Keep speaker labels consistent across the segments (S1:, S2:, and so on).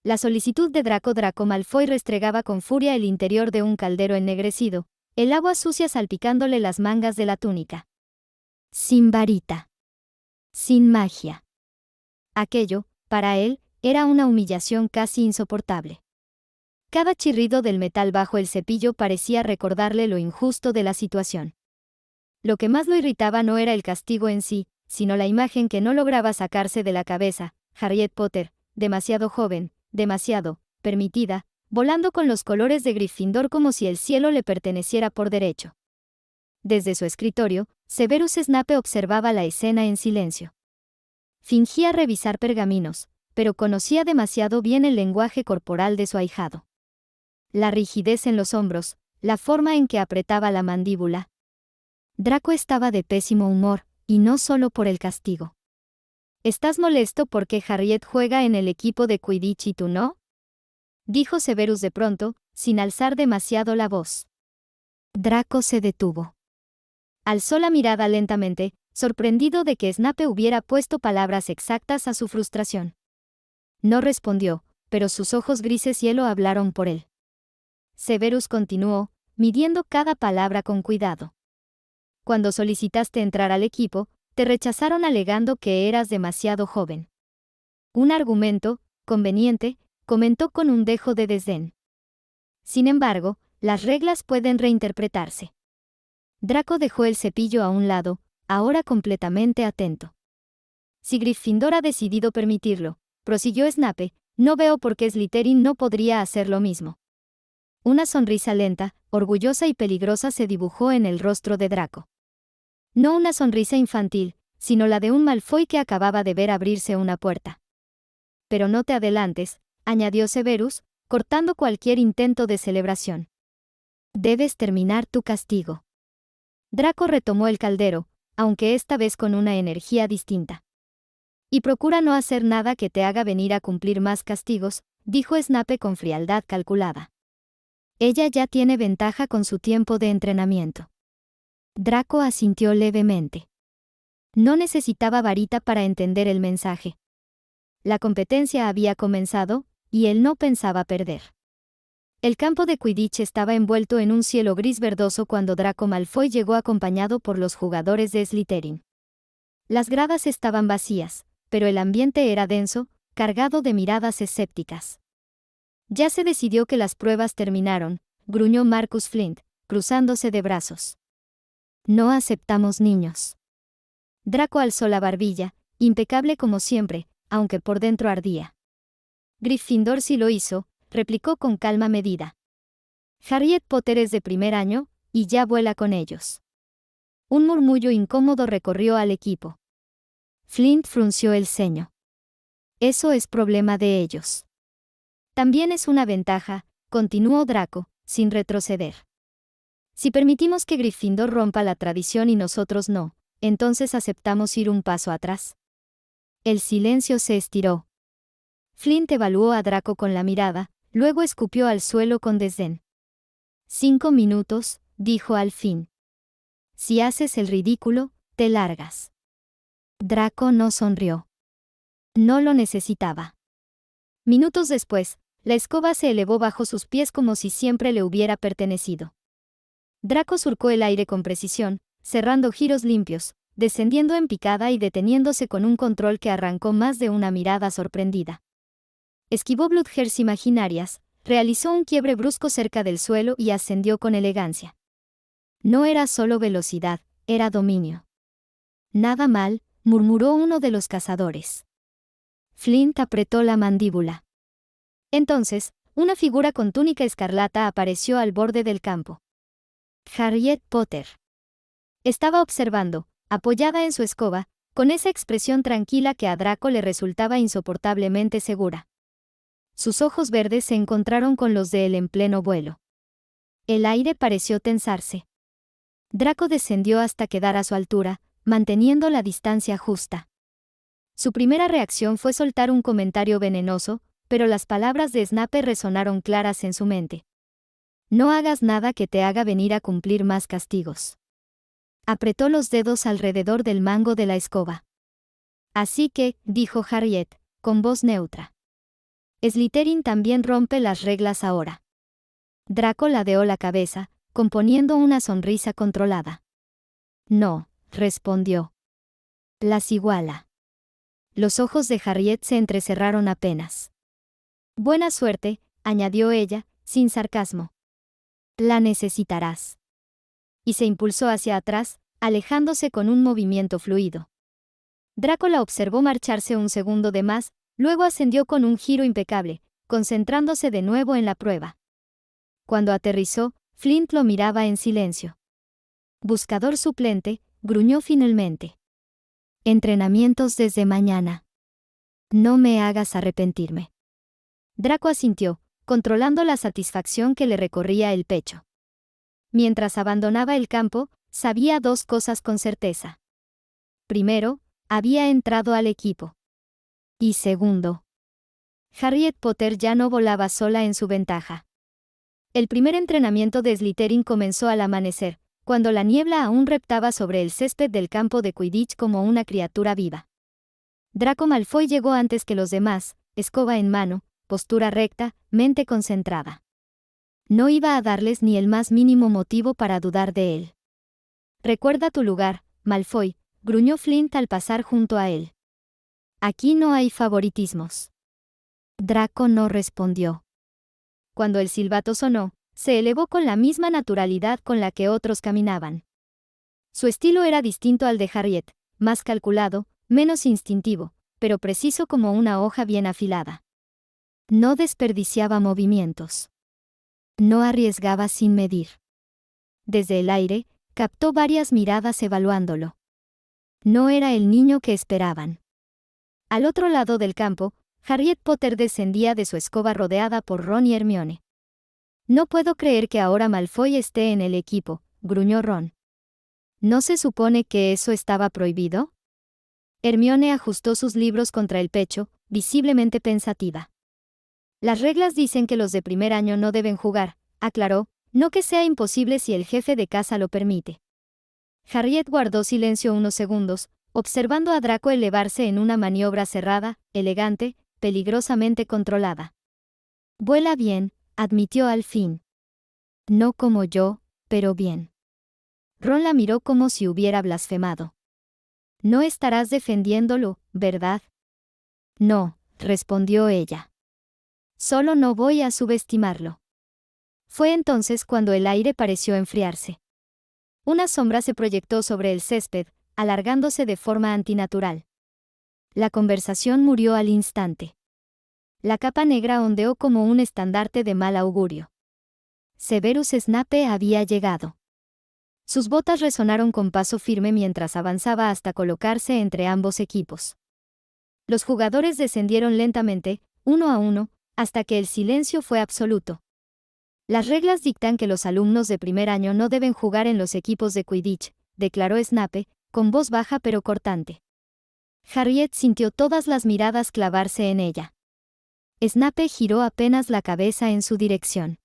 S1: La solicitud de Draco Malfoy restregaba con furia el interior de un caldero ennegrecido, el agua sucia salpicándole las mangas de la túnica. Sin varita. Sin magia. Aquello, para él, era una humillación casi insoportable. Cada chirrido del metal bajo el cepillo parecía recordarle lo injusto de la situación. Lo que más lo irritaba no era el castigo en sí, sino la imagen que no lograba sacarse de la cabeza: Harriet Potter, demasiado joven, demasiado permitida, volando con los colores de Gryffindor como si el cielo le perteneciera por derecho. Desde su escritorio, Severus Snape observaba la escena en silencio. Fingía revisar pergaminos, pero conocía demasiado bien el lenguaje corporal de su ahijado. La rigidez en los hombros, la forma en que apretaba la mandíbula. Draco estaba de pésimo humor, y no solo por el castigo. ¿Estás molesto porque Harriet juega en el equipo de Quidditch y tú no?, dijo Severus de pronto, sin alzar demasiado la voz. Draco se detuvo. Alzó la mirada lentamente, sorprendido de que Snape hubiera puesto palabras exactas a su frustración. No respondió, pero sus ojos grises hielo hablaron por él. Severus continuó, midiendo cada palabra con cuidado. Cuando solicitaste entrar al equipo, te rechazaron alegando que eras demasiado joven. Un argumento, conveniente, comentó con un dejo de desdén. Sin embargo, las reglas pueden reinterpretarse. Draco dejó el cepillo a un lado, ahora completamente atento. Si Gryffindor ha decidido permitirlo, prosiguió Snape, no veo por qué Slytherin no podría hacer lo mismo. Una sonrisa lenta, orgullosa y peligrosa se dibujó en el rostro de Draco. No una sonrisa infantil, sino la de un Malfoy que acababa de ver abrirse una puerta. Pero no te adelantes, añadió Severus, cortando cualquier intento de celebración. Debes terminar tu castigo. Draco retomó el caldero, aunque esta vez con una energía distinta. Y procura no hacer nada que te haga venir a cumplir más castigos, dijo Snape con frialdad calculada. Ella ya tiene ventaja con su tiempo de entrenamiento. Draco asintió levemente. No necesitaba varita para entender el mensaje. La competencia había comenzado, y él no pensaba perder. El campo de Quidditch estaba envuelto en un cielo gris verdoso cuando Draco Malfoy llegó acompañado por los jugadores de Slytherin. Las gradas estaban vacías, pero el ambiente era denso, cargado de miradas escépticas. Ya se decidió que las pruebas terminaron, gruñó Marcus Flint, cruzándose de brazos. No aceptamos niños. Draco alzó la barbilla, impecable como siempre, aunque por dentro ardía. Gryffindor sí lo hizo, replicó con calma medida. Harriet Potter es de primer año, y ya vuela con ellos. Un murmullo incómodo recorrió al equipo. Flint frunció el ceño. Eso es problema de ellos. También es una ventaja, continuó Draco, sin retroceder. Si permitimos que Gryffindor rompa la tradición y nosotros no, entonces aceptamos ir un paso atrás. El silencio se estiró. Flint evaluó a Draco con la mirada, luego escupió al suelo con desdén. 5 minutos, dijo al fin. Si haces el ridículo, te largas. Draco no sonrió. No lo necesitaba. Minutos después, la escoba se elevó bajo sus pies como si siempre le hubiera pertenecido. Draco surcó el aire con precisión, cerrando giros limpios, descendiendo en picada y deteniéndose con un control que arrancó más de una mirada sorprendida. Esquivó Bloodhairs imaginarias, realizó un quiebre brusco cerca del suelo y ascendió con elegancia. No era solo velocidad, era dominio. Nada mal, murmuró uno de los cazadores. Flint apretó la mandíbula. Entonces, una figura con túnica escarlata apareció al borde del campo. Harriet Potter. Estaba observando, apoyada en su escoba, con esa expresión tranquila que a Draco le resultaba insoportablemente segura. Sus ojos verdes se encontraron con los de él en pleno vuelo. El aire pareció tensarse. Draco descendió hasta quedar a su altura, manteniendo la distancia justa. Su primera reacción fue soltar un comentario venenoso, pero las palabras de Snape resonaron claras en su mente. No hagas nada que te haga venir a cumplir más castigos. Apretó los dedos alrededor del mango de la escoba. Así que, dijo Harriet, con voz neutra. Slytherin también rompe las reglas ahora. Draco ladeó la cabeza, componiendo una sonrisa controlada. No, respondió. Las iguala. Los ojos de Harriet se entrecerraron apenas. Buena suerte, añadió ella, sin sarcasmo. La necesitarás. Y se impulsó hacia atrás, alejándose con un movimiento fluido. Draco la observó marcharse un segundo de más, luego ascendió con un giro impecable, concentrándose de nuevo en la prueba. Cuando aterrizó, Flint lo miraba en silencio. Buscador suplente, gruñó finalmente. Entrenamientos desde mañana. No me hagas arrepentirme. Draco asintió, controlando la satisfacción que le recorría el pecho. Mientras abandonaba el campo, sabía dos cosas con certeza. Primero, había entrado al equipo. Y segundo, Harriet Potter ya no volaba sola en su ventaja. El primer entrenamiento de Slytherin comenzó al amanecer, cuando la niebla aún reptaba sobre el césped del campo de Quidditch como una criatura viva. Draco Malfoy llegó antes que los demás, escoba en mano, postura recta, mente concentrada. No iba a darles ni el más mínimo motivo para dudar de él. «Recuerda tu lugar, Malfoy», gruñó Flint al pasar junto a él. «Aquí no hay favoritismos». Draco no respondió. Cuando el silbato sonó, se elevó con la misma naturalidad con la que otros caminaban. Su estilo era distinto al de Harriet, más calculado, menos instintivo, pero preciso como una hoja bien afilada. No desperdiciaba movimientos. No arriesgaba sin medir. Desde el aire, captó varias miradas evaluándolo. No era el niño que esperaban. Al otro lado del campo, Harriet Potter descendía de su escoba rodeada por Ron y Hermione. «No puedo creer que ahora Malfoy esté en el equipo», gruñó Ron. «¿No se supone que eso estaba prohibido?» Hermione ajustó sus libros contra el pecho, visiblemente pensativa. «Las reglas dicen que los de primer año no deben jugar», aclaró, «no que sea imposible si el jefe de casa lo permite». Harriet guardó silencio unos segundos, observando a Draco elevarse en una maniobra cerrada, elegante, peligrosamente controlada. «Vuela bien», admitió al fin. «No como yo, pero bien». Ron la miró como si hubiera blasfemado. «No estarás defendiéndolo, ¿verdad?» «No», respondió ella. «Solo no voy a subestimarlo». Fue entonces cuando el aire pareció enfriarse. Una sombra se proyectó sobre el césped, alargándose de forma antinatural. La conversación murió al instante. La capa negra ondeó como un estandarte de mal augurio. Severus Snape había llegado. Sus botas resonaron con paso firme mientras avanzaba hasta colocarse entre ambos equipos. Los jugadores descendieron lentamente, uno a uno, hasta que el silencio fue absoluto. «Las reglas dictan que los alumnos de primer año no deben jugar en los equipos de Quidditch», declaró Snape, con voz baja pero cortante. Harriet sintió todas las miradas clavarse en ella. Snape giró apenas la cabeza en su dirección.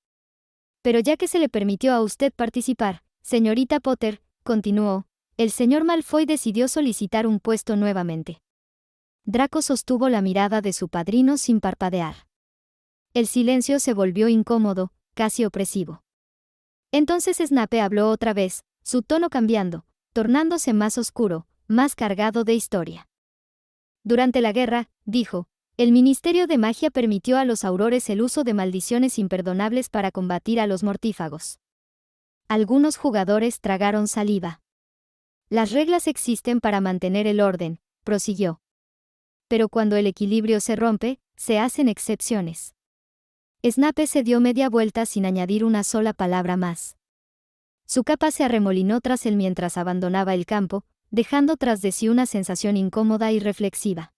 S1: «Pero ya que se le permitió a usted participar, señorita Potter», continuó, «el señor Malfoy decidió solicitar un puesto nuevamente». Draco sostuvo la mirada de su padrino sin parpadear. El silencio se volvió incómodo, casi opresivo. Entonces Snape habló otra vez, su tono cambiando, tornándose más oscuro, más cargado de historia. «Durante la guerra», dijo, «el Ministerio de Magia permitió a los aurores el uso de maldiciones imperdonables para combatir a los mortífagos. Algunos jugadores tragaron saliva. Las reglas existen para mantener el orden», prosiguió. «Pero cuando el equilibrio se rompe, se hacen excepciones». Snape se dio media vuelta sin añadir una sola palabra más. Su capa se arremolinó tras él mientras abandonaba el campo, dejando tras de sí una sensación incómoda y reflexiva.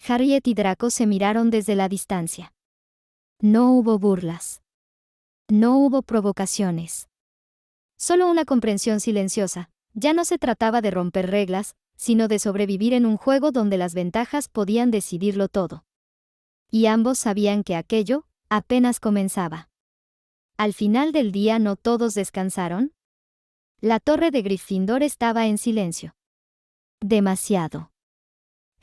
S1: Harriet y Draco se miraron desde la distancia. No hubo burlas. No hubo provocaciones. Solo una comprensión silenciosa. Ya no se trataba de romper reglas, sino de sobrevivir en un juego donde las ventajas podían decidirlo todo. Y ambos sabían que aquello apenas comenzaba. Al final del día no todos descansaron. La torre de Gryffindor estaba en silencio. Demasiado.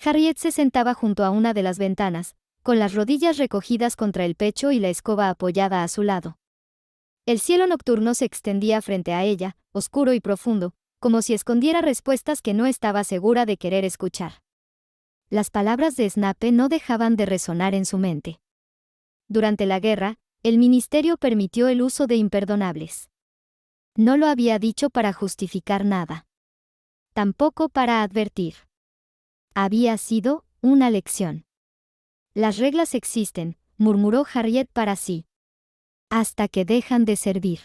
S1: Harriet se sentaba junto a una de las ventanas, con las rodillas recogidas contra el pecho y la escoba apoyada a su lado. El cielo nocturno se extendía frente a ella, oscuro y profundo, como si escondiera respuestas que no estaba segura de querer escuchar. Las palabras de Snape no dejaban de resonar en su mente. Durante la guerra, el ministerio permitió el uso de imperdonables. No lo había dicho para justificar nada. Tampoco para advertir. Había sido una lección. Las reglas existen, murmuró Harriet para sí. Hasta que dejan de servir.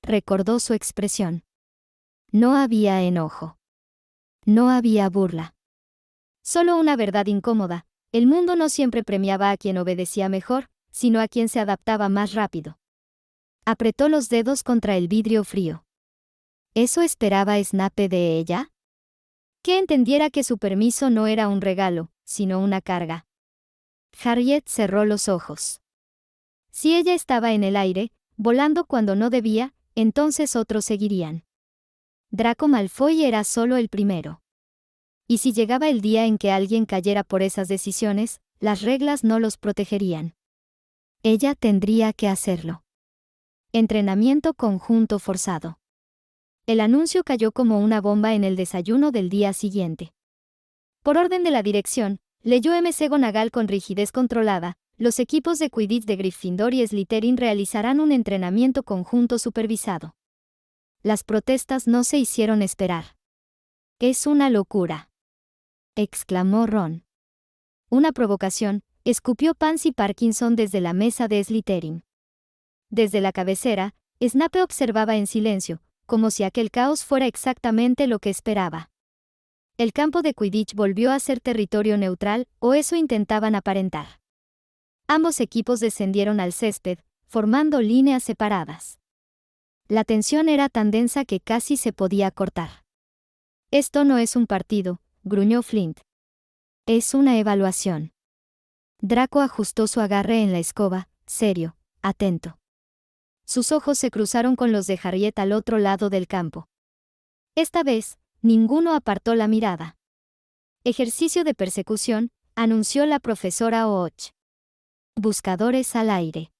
S1: Recordó su expresión. No había enojo. No había burla. Solo una verdad incómoda: el mundo no siempre premiaba a quien obedecía mejor, sino a quien se adaptaba más rápido. Apretó los dedos contra el vidrio frío. ¿Eso esperaba Snape de ella? Que entendiera que su permiso no era un regalo, sino una carga. Harriet cerró los ojos. Si ella estaba en el aire, volando cuando no debía, entonces otros seguirían. Draco Malfoy era solo el primero. Y si llegaba el día en que alguien cayera por esas decisiones, las reglas no los protegerían. Ella tendría que hacerlo. Entrenamiento conjunto forzado. El anuncio cayó como una bomba en el desayuno del día siguiente. Por orden de la dirección, leyó McGonagall con rigidez controlada: los equipos de Quidditch de Gryffindor y Slytherin realizarán un entrenamiento conjunto supervisado. Las protestas no se hicieron esperar. «Es una locura», exclamó Ron. «Una provocación», escupió Pansy Parkinson desde la mesa de Slytherin. Desde la cabecera, Snape observaba en silencio, como si aquel caos fuera exactamente lo que esperaba. El campo de Quidditch volvió a ser territorio neutral, o eso intentaban aparentar. Ambos equipos descendieron al césped, formando líneas separadas. La tensión era tan densa que casi se podía cortar. «Esto no es un partido», gruñó Flint. «Es una evaluación». Draco ajustó su agarre en la escoba, serio, atento. Sus ojos se cruzaron con los de Harriet al otro lado del campo. Esta vez, ninguno apartó la mirada. «Ejercicio de persecución», anunció la profesora Ooch. «Buscadores al aire».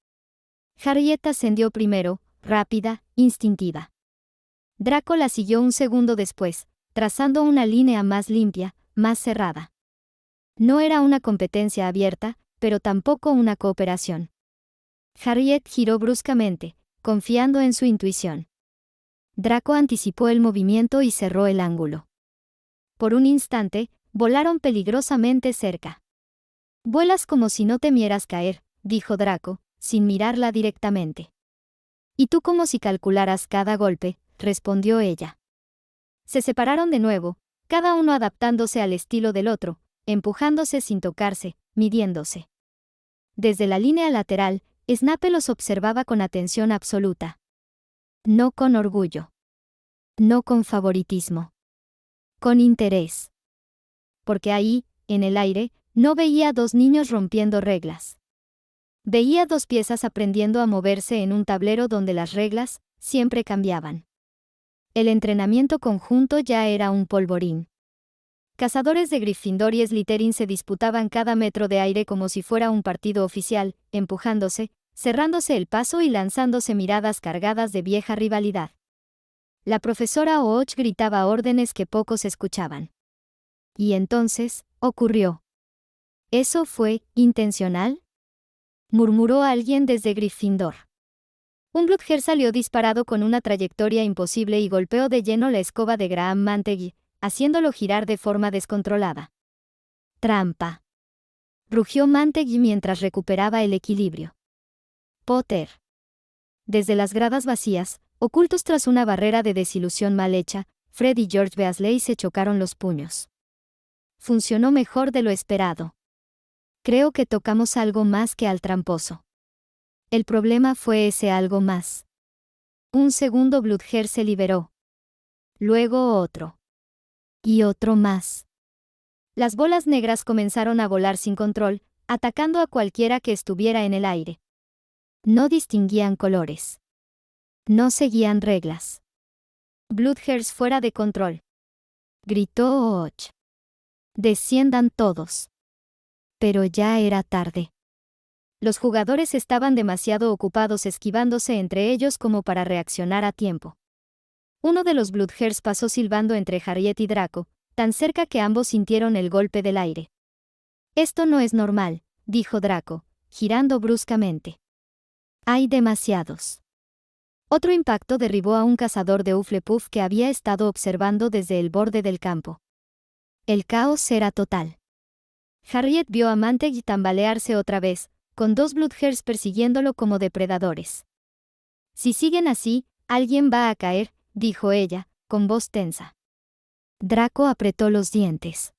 S1: Harriet ascendió primero, rápida, instintiva. Draco la siguió un segundo después, trazando una línea más limpia, más cerrada. No era una competencia abierta, pero tampoco una cooperación. Harriet giró bruscamente, confiando en su intuición. Draco anticipó el movimiento y cerró el ángulo. Por un instante, volaron peligrosamente cerca. «Vuelas como si no temieras caer», dijo Draco, sin mirarla directamente. «Y tú como si calcularas cada golpe», respondió ella. Se separaron de nuevo, cada uno adaptándose al estilo del otro, empujándose sin tocarse, midiéndose. Desde la línea lateral, Snape los observaba con atención absoluta. No con orgullo. No con favoritismo. Con interés. Porque ahí, en el aire, no veía dos niños rompiendo reglas. Veía dos piezas aprendiendo a moverse en un tablero donde las reglas siempre cambiaban. El entrenamiento conjunto ya era un polvorín. Cazadores de Gryffindor y Slytherin se disputaban cada metro de aire como si fuera un partido oficial, empujándose, cerrándose el paso y lanzándose miradas cargadas de vieja rivalidad. La profesora Ooch gritaba órdenes que pocos escuchaban. Y entonces, ocurrió. «¿Eso fue intencional?», murmuró alguien desde Gryffindor. Un Bludger salió disparado con una trayectoria imposible y golpeó de lleno la escoba de Graham Mantegui, haciéndolo girar de forma descontrolada. «Trampa», rugió Mantegui mientras recuperaba el equilibrio. «Potter». Desde las gradas vacías, ocultos tras una barrera de desilusión mal hecha, Fred y George Weasley se chocaron los puños. «Funcionó mejor de lo esperado. Creo que tocamos algo más que al tramposo». El problema fue ese algo más. Un segundo Bludger se liberó. Luego otro. Y otro más. Las bolas negras comenzaron a volar sin control, atacando a cualquiera que estuviera en el aire. No distinguían colores. No seguían reglas. «Bludgers fuera de control», gritó Ooch. «Desciendan todos». Pero ya era tarde. Los jugadores estaban demasiado ocupados esquivándose entre ellos como para reaccionar a tiempo. Uno de los Bloodhairs pasó silbando entre Harriet y Draco, tan cerca que ambos sintieron el golpe del aire. «Esto no es normal», dijo Draco, girando bruscamente. «Hay demasiados». Otro impacto derribó a un cazador de Hufflepuff que había estado observando desde el borde del campo. El caos era total. Harriet vio a Manteg tambalearse otra vez, con 2 Bloodhairs persiguiéndolo como depredadores. «Si siguen así, alguien va a caer», dijo ella, con voz tensa. Draco apretó los dientes.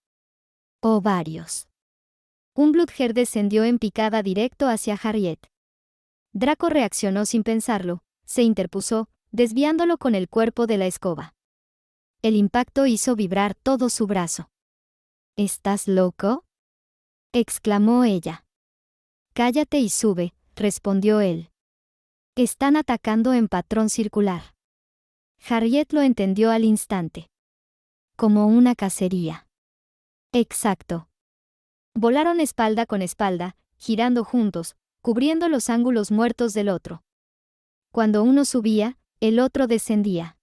S1: «Oh, varios». Un Bloodhair descendió en picada directo hacia Harriet. Draco reaccionó sin pensarlo, se interpuso, desviándolo con el cuerpo de la escoba. El impacto hizo vibrar todo su brazo. «¿Estás loco?», exclamó ella. «Cállate y sube», respondió él. «Están atacando en patrón circular». Harriet lo entendió al instante. Como una cacería. Exacto. Volaron espalda con espalda, girando juntos, cubriendo los ángulos muertos del otro. Cuando uno subía, el otro descendía.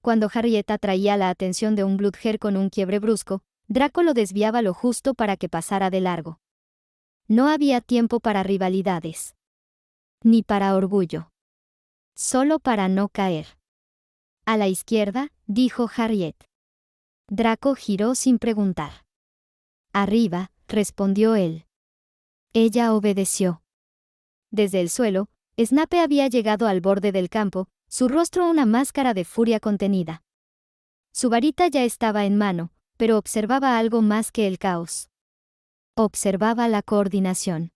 S1: Cuando Harriet atraía la atención de un Bloodhair con un quiebre brusco, Draco lo desviaba lo justo para que pasara de largo. No había tiempo para rivalidades. Ni para orgullo. Solo para no caer. «A la izquierda», dijo Harriet. Draco giró sin preguntar. «Arriba», respondió él. Ella obedeció. Desde el suelo, Snape había llegado al borde del campo, su rostro una máscara de furia contenida. Su varita ya estaba en mano, pero observaba algo más que el caos. Observaba la coordinación.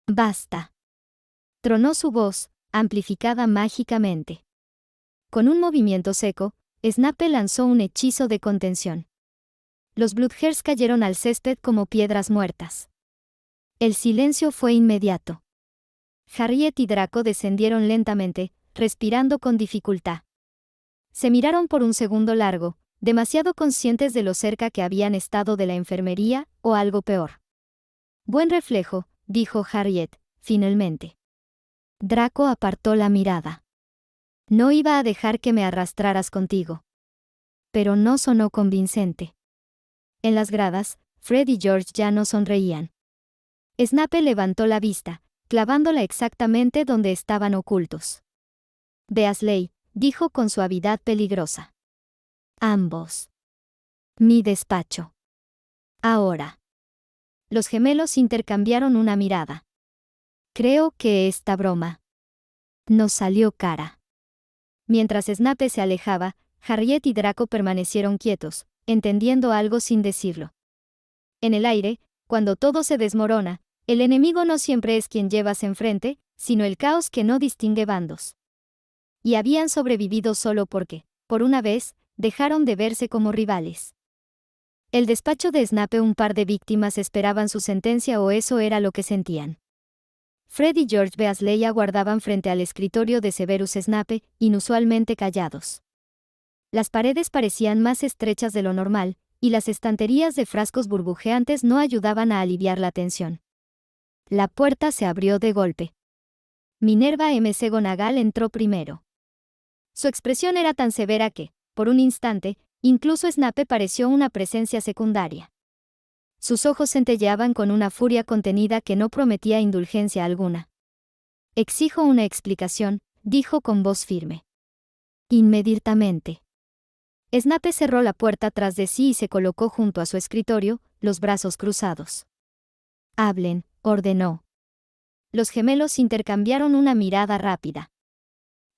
S1: «Basta». Tronó su voz, amplificada mágicamente. Con un movimiento seco, Snape lanzó un hechizo de contención. Los Bloodhairs cayeron al césped como piedras muertas. El silencio fue inmediato. Harriet y Draco descendieron lentamente, respirando con dificultad. Se miraron por un segundo largo, demasiado conscientes de lo cerca que habían estado de la enfermería, o algo peor. «Buen reflejo», dijo Harriet, finalmente. Draco apartó la mirada. «No iba a dejar que me arrastraras contigo». Pero no sonó convincente. En las gradas, Fred y George ya no sonreían. Snape levantó la vista, clavándola exactamente donde estaban ocultos. «Weasley», dijo con suavidad peligrosa. «Ambos». «Mi despacho». «Ahora». Los gemelos intercambiaron una mirada. «Creo que esta broma nos salió cara». Mientras Snape se alejaba, Harriet y Draco permanecieron quietos, entendiendo algo sin decirlo. En el aire, cuando todo se desmorona, el enemigo no siempre es quien llevas enfrente, sino el caos que no distingue bandos. Y habían sobrevivido solo porque, por una vez, dejaron de verse como rivales. El despacho de Snape, un par de víctimas esperaban su sentencia o eso era lo que sentían. Fred y George Weasley aguardaban frente al escritorio de Severus Snape, inusualmente callados. Las paredes parecían más estrechas de lo normal, y las estanterías de frascos burbujeantes no ayudaban a aliviar la tensión. La puerta se abrió de golpe. Minerva McGonagall entró primero. Su expresión era tan severa que, por un instante, incluso Snape pareció una presencia secundaria. Sus ojos centelleaban con una furia contenida que no prometía indulgencia alguna. «Exijo una explicación», dijo con voz firme. «Inmediatamente». Snape cerró la puerta tras de sí y se colocó junto a su escritorio, los brazos cruzados. «Hablen», ordenó. Los gemelos intercambiaron una mirada rápida.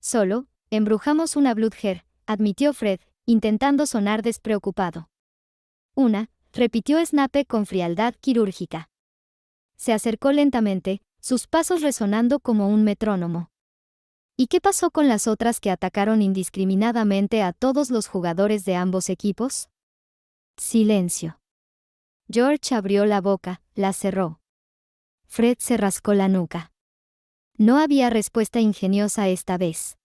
S1: «Solo, embrujamos una Bloodhair», admitió Fred, intentando sonar despreocupado. «Una», repitió Snape con frialdad quirúrgica. Se acercó lentamente, sus pasos resonando como un metrónomo. ¿Y qué pasó con las otras que atacaron indiscriminadamente a todos los jugadores de ambos equipos? Silencio. George abrió la boca, la cerró. Fred se rascó la nuca. No había respuesta ingeniosa esta vez.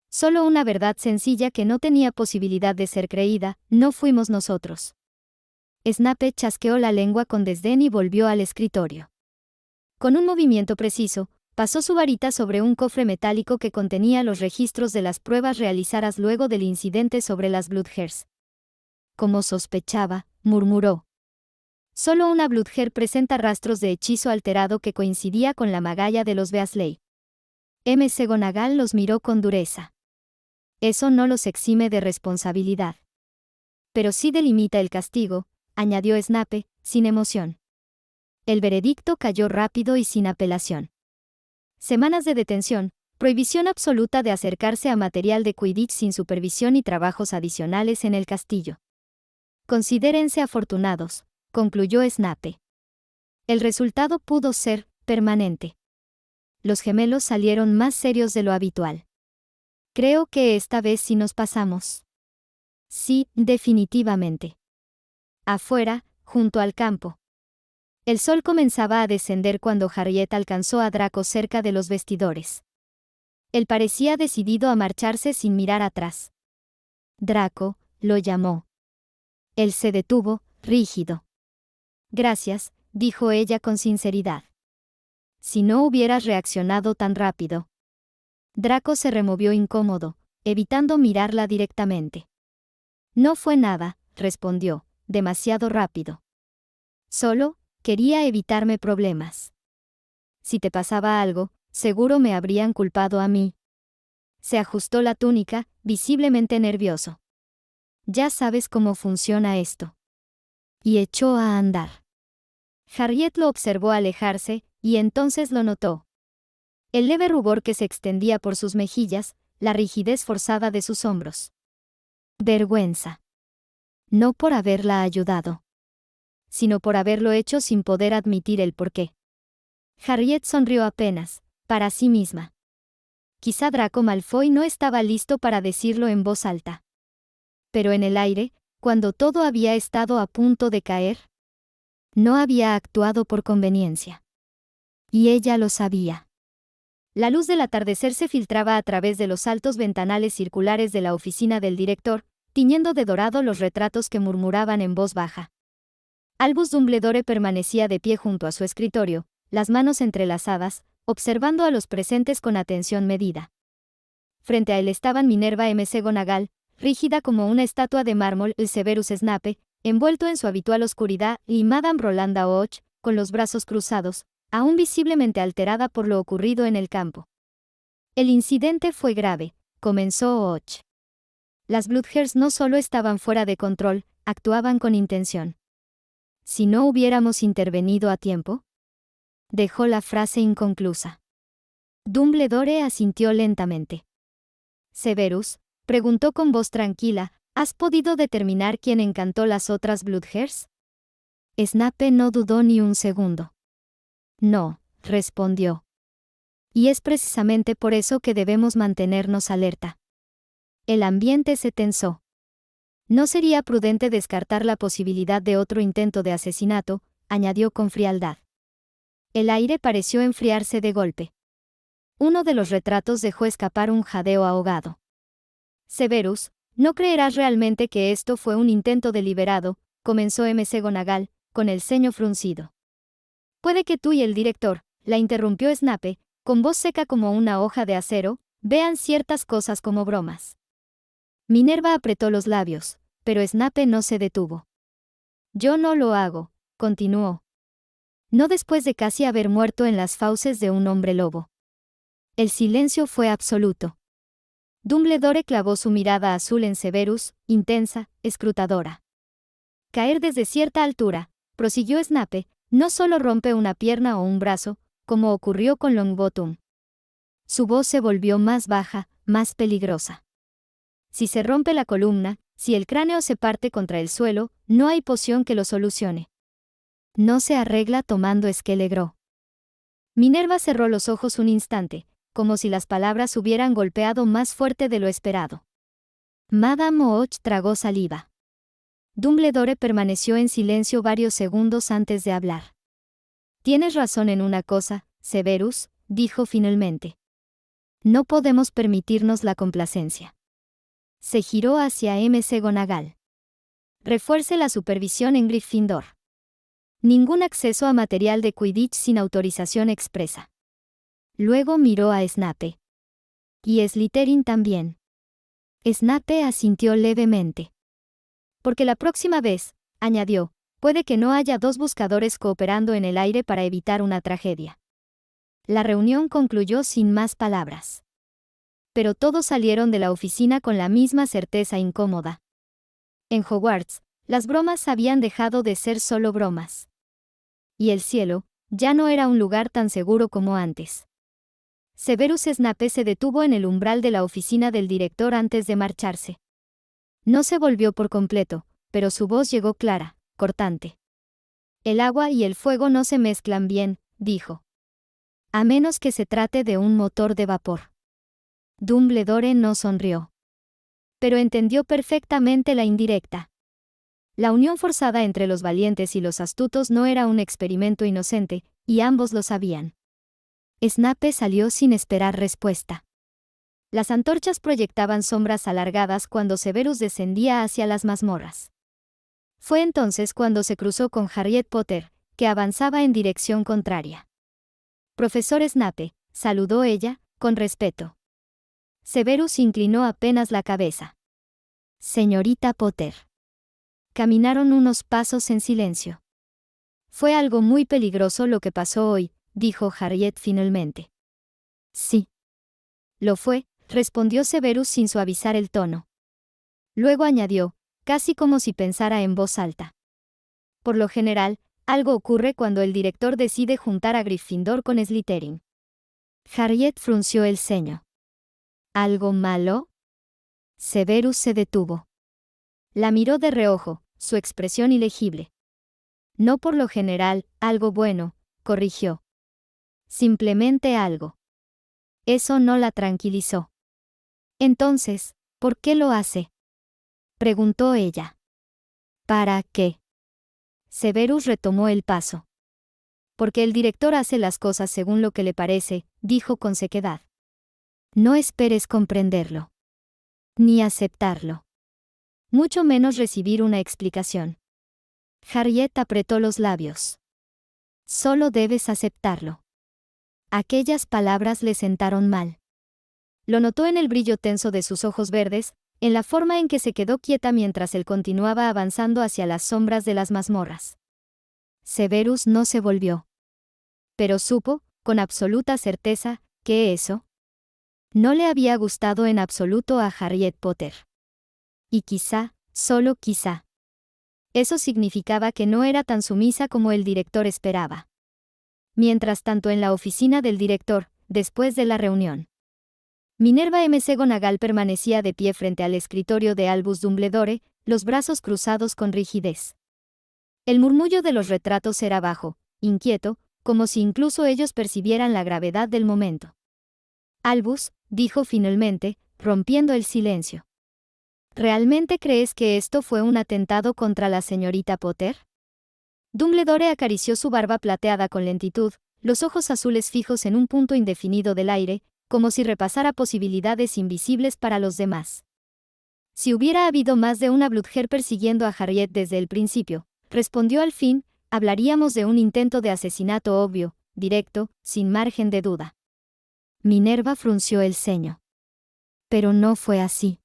S1: Solo una verdad sencilla que no tenía posibilidad de ser creída: no fuimos nosotros. Snape chasqueó la lengua con desdén y volvió al escritorio. Con un movimiento preciso, pasó su varita sobre un cofre metálico que contenía los registros de las pruebas realizadas luego del incidente sobre las Bloodhairs. Como sospechaba, murmuró. Solo una Bloodhair presenta rastros de hechizo alterado que coincidía con la magalla de los Weasley. McGonagall los miró con dureza. Eso no los exime de responsabilidad. Pero sí delimita el castigo, añadió Snape, sin emoción. El veredicto cayó rápido y sin apelación. Semanas de detención, prohibición absoluta de acercarse a material de Quidditch sin supervisión y trabajos adicionales en el castillo. Considérense afortunados, concluyó Snape. El resultado pudo ser permanente. Los gemelos salieron más serios de lo habitual. Creo que esta vez sí nos pasamos. Sí, definitivamente. Afuera, junto al campo. El sol comenzaba a descender cuando Harriet alcanzó a Draco cerca de los vestidores. Él parecía decidido a marcharse sin mirar atrás. Draco, lo llamó. Él se detuvo, rígido. Gracias, dijo ella con sinceridad. Si no hubieras reaccionado tan rápido. Draco se removió incómodo, evitando mirarla directamente. No fue nada, respondió, demasiado rápido. Solo, quería evitarme problemas. Si te pasaba algo, seguro me habrían culpado a mí. Se ajustó la túnica, visiblemente nervioso. Ya sabes cómo funciona esto. Y echó a andar. Harriet lo observó alejarse, y entonces lo notó. El leve rubor que se extendía por sus mejillas, la rigidez forzada de sus hombros. Vergüenza. No por haberla ayudado, sino por haberlo hecho sin poder admitir el porqué. Harriet sonrió apenas, para sí misma. Quizá Draco Malfoy no estaba listo para decirlo en voz alta. Pero en el aire, cuando todo había estado a punto de caer, no había actuado por conveniencia. Y ella lo sabía. La luz del atardecer se filtraba a través de los altos ventanales circulares de la oficina del director, tiñendo de dorado los retratos que murmuraban en voz baja. Albus Dumbledore permanecía de pie junto a su escritorio, las manos entrelazadas, observando a los presentes con atención medida. Frente a él estaban Minerva McGonagall, rígida como una estatua de mármol, y Severus Snape, envuelto en su habitual oscuridad, y Madame Rolanda Hodge, con los brazos cruzados, aún visiblemente alterada por lo ocurrido en el campo. El incidente fue grave, comenzó Hodge. Las Bloodhairs no solo estaban fuera de control, actuaban con intención. Si no hubiéramos intervenido a tiempo, dejó la frase inconclusa. Dumbledore asintió lentamente. Severus, preguntó con voz tranquila, ¿has podido determinar quién encantó las otras Bloodhairs? Snape no dudó ni un segundo. No, respondió. Y es precisamente por eso que debemos mantenernos alerta. El ambiente se tensó. No sería prudente descartar la posibilidad de otro intento de asesinato, añadió con frialdad. El aire pareció enfriarse de golpe. Uno de los retratos dejó escapar un jadeo ahogado. Severus, no creerás realmente que esto fue un intento deliberado, comenzó McGonagall, con el ceño fruncido. Puede que tú y el director, la interrumpió Snape, con voz seca como una hoja de acero, vean ciertas cosas como bromas. Minerva apretó los labios, pero Snape no se detuvo. Yo no lo hago, continuó. No después de casi haber muerto en las fauces de un hombre lobo. El silencio fue absoluto. Dumbledore clavó su mirada azul en Severus, intensa, escrutadora. Caer desde cierta altura, prosiguió Snape, no solo rompe una pierna o un brazo, como ocurrió con Longbottom. Su voz se volvió más baja, más peligrosa. Si se rompe la columna, si el cráneo se parte contra el suelo, no hay poción que lo solucione. No se arregla tomando Skele-Gro. Minerva cerró los ojos un instante, como si las palabras hubieran golpeado más fuerte de lo esperado. Madame Hodge tragó saliva. Dumbledore permaneció en silencio varios segundos antes de hablar. Tienes razón en una cosa, Severus, dijo finalmente. No podemos permitirnos la complacencia. Se giró hacia McGonagall. Refuerce la supervisión en Gryffindor. Ningún acceso a material de Quidditch sin autorización expresa. Luego miró a Snape. Y Slytherin también. Snape asintió levemente. Porque la próxima vez, añadió, puede que no haya dos buscadores cooperando en el aire para evitar una tragedia. La reunión concluyó sin más palabras. Pero todos salieron de la oficina con la misma certeza incómoda. En Hogwarts, las bromas habían dejado de ser solo bromas. Y el cielo, ya no era un lugar tan seguro como antes. Severus Snape se detuvo en el umbral de la oficina del director antes de marcharse. No se volvió por completo, pero su voz llegó clara, cortante. El agua y el fuego no se mezclan bien, dijo. A menos que se trate de un motor de vapor. Dumbledore no sonrió. Pero entendió perfectamente la indirecta. La unión forzada entre los valientes y los astutos no era un experimento inocente, y ambos lo sabían. Snape salió sin esperar respuesta. Las antorchas proyectaban sombras alargadas cuando Severus descendía hacia las mazmorras. Fue entonces cuando se cruzó con Harriet Potter, que avanzaba en dirección contraria. Profesor Snape, saludó ella, con respeto. Severus inclinó apenas la cabeza. Señorita Potter. Caminaron unos pasos en silencio. Fue algo muy peligroso lo que pasó hoy, dijo Harriet finalmente. Sí. Lo fue, respondió Severus sin suavizar el tono. Luego añadió, casi como si pensara en voz alta. Por lo general, algo ocurre cuando el director decide juntar a Gryffindor con Slytherin. Harriet frunció el ceño. ¿Algo malo? Severus se detuvo. La miró de reojo, su expresión ilegible. No por lo general, algo bueno, corrigió. Simplemente algo. Eso no la tranquilizó. Entonces, ¿por qué lo hace? Preguntó ella. ¿Para qué? Severus retomó el paso. Porque el director hace las cosas según lo que le parece, dijo con sequedad. No esperes comprenderlo. Ni aceptarlo. Mucho menos recibir una explicación. Harriet apretó los labios. Solo debes aceptarlo. Aquellas palabras le sentaron mal. Lo notó en el brillo tenso de sus ojos verdes, en la forma en que se quedó quieta mientras él continuaba avanzando hacia las sombras de las mazmorras. Severus no se volvió. Pero supo, con absoluta certeza, que eso no le había gustado en absoluto a Harriet Potter. Y quizá, solo quizá, eso significaba que no era tan sumisa como el director esperaba. Mientras tanto en la oficina del director, después de la reunión, Minerva McGonagall permanecía de pie frente al escritorio de Albus Dumbledore, los brazos cruzados con rigidez. El murmullo de los retratos era bajo, inquieto, como si incluso ellos percibieran la gravedad del momento. Albus, dijo finalmente, rompiendo el silencio. ¿Realmente crees que esto fue un atentado contra la señorita Potter? Dumbledore acarició su barba plateada con lentitud, los ojos azules fijos en un punto indefinido del aire, como si repasara posibilidades invisibles para los demás. Si hubiera habido más de una Bludger persiguiendo a Harriet desde el principio, respondió al fin, hablaríamos de un intento de asesinato obvio, directo, sin margen de duda. Minerva frunció el ceño. Pero no fue así.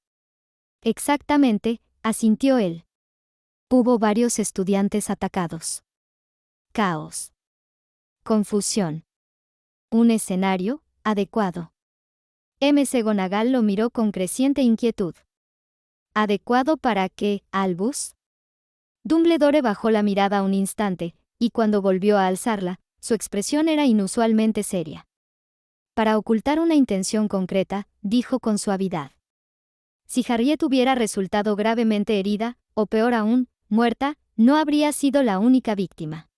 S1: Exactamente, asintió él. Hubo varios estudiantes atacados. Caos. Confusión. Un escenario adecuado. McGonagall lo miró con creciente inquietud. ¿Adecuado para qué, Albus? Dumbledore bajó la mirada un instante, y cuando volvió a alzarla, su expresión era inusualmente seria. Para ocultar una intención concreta, dijo con suavidad. Si Harriet hubiera resultado gravemente herida, o peor aún, muerta, no habría sido la única víctima.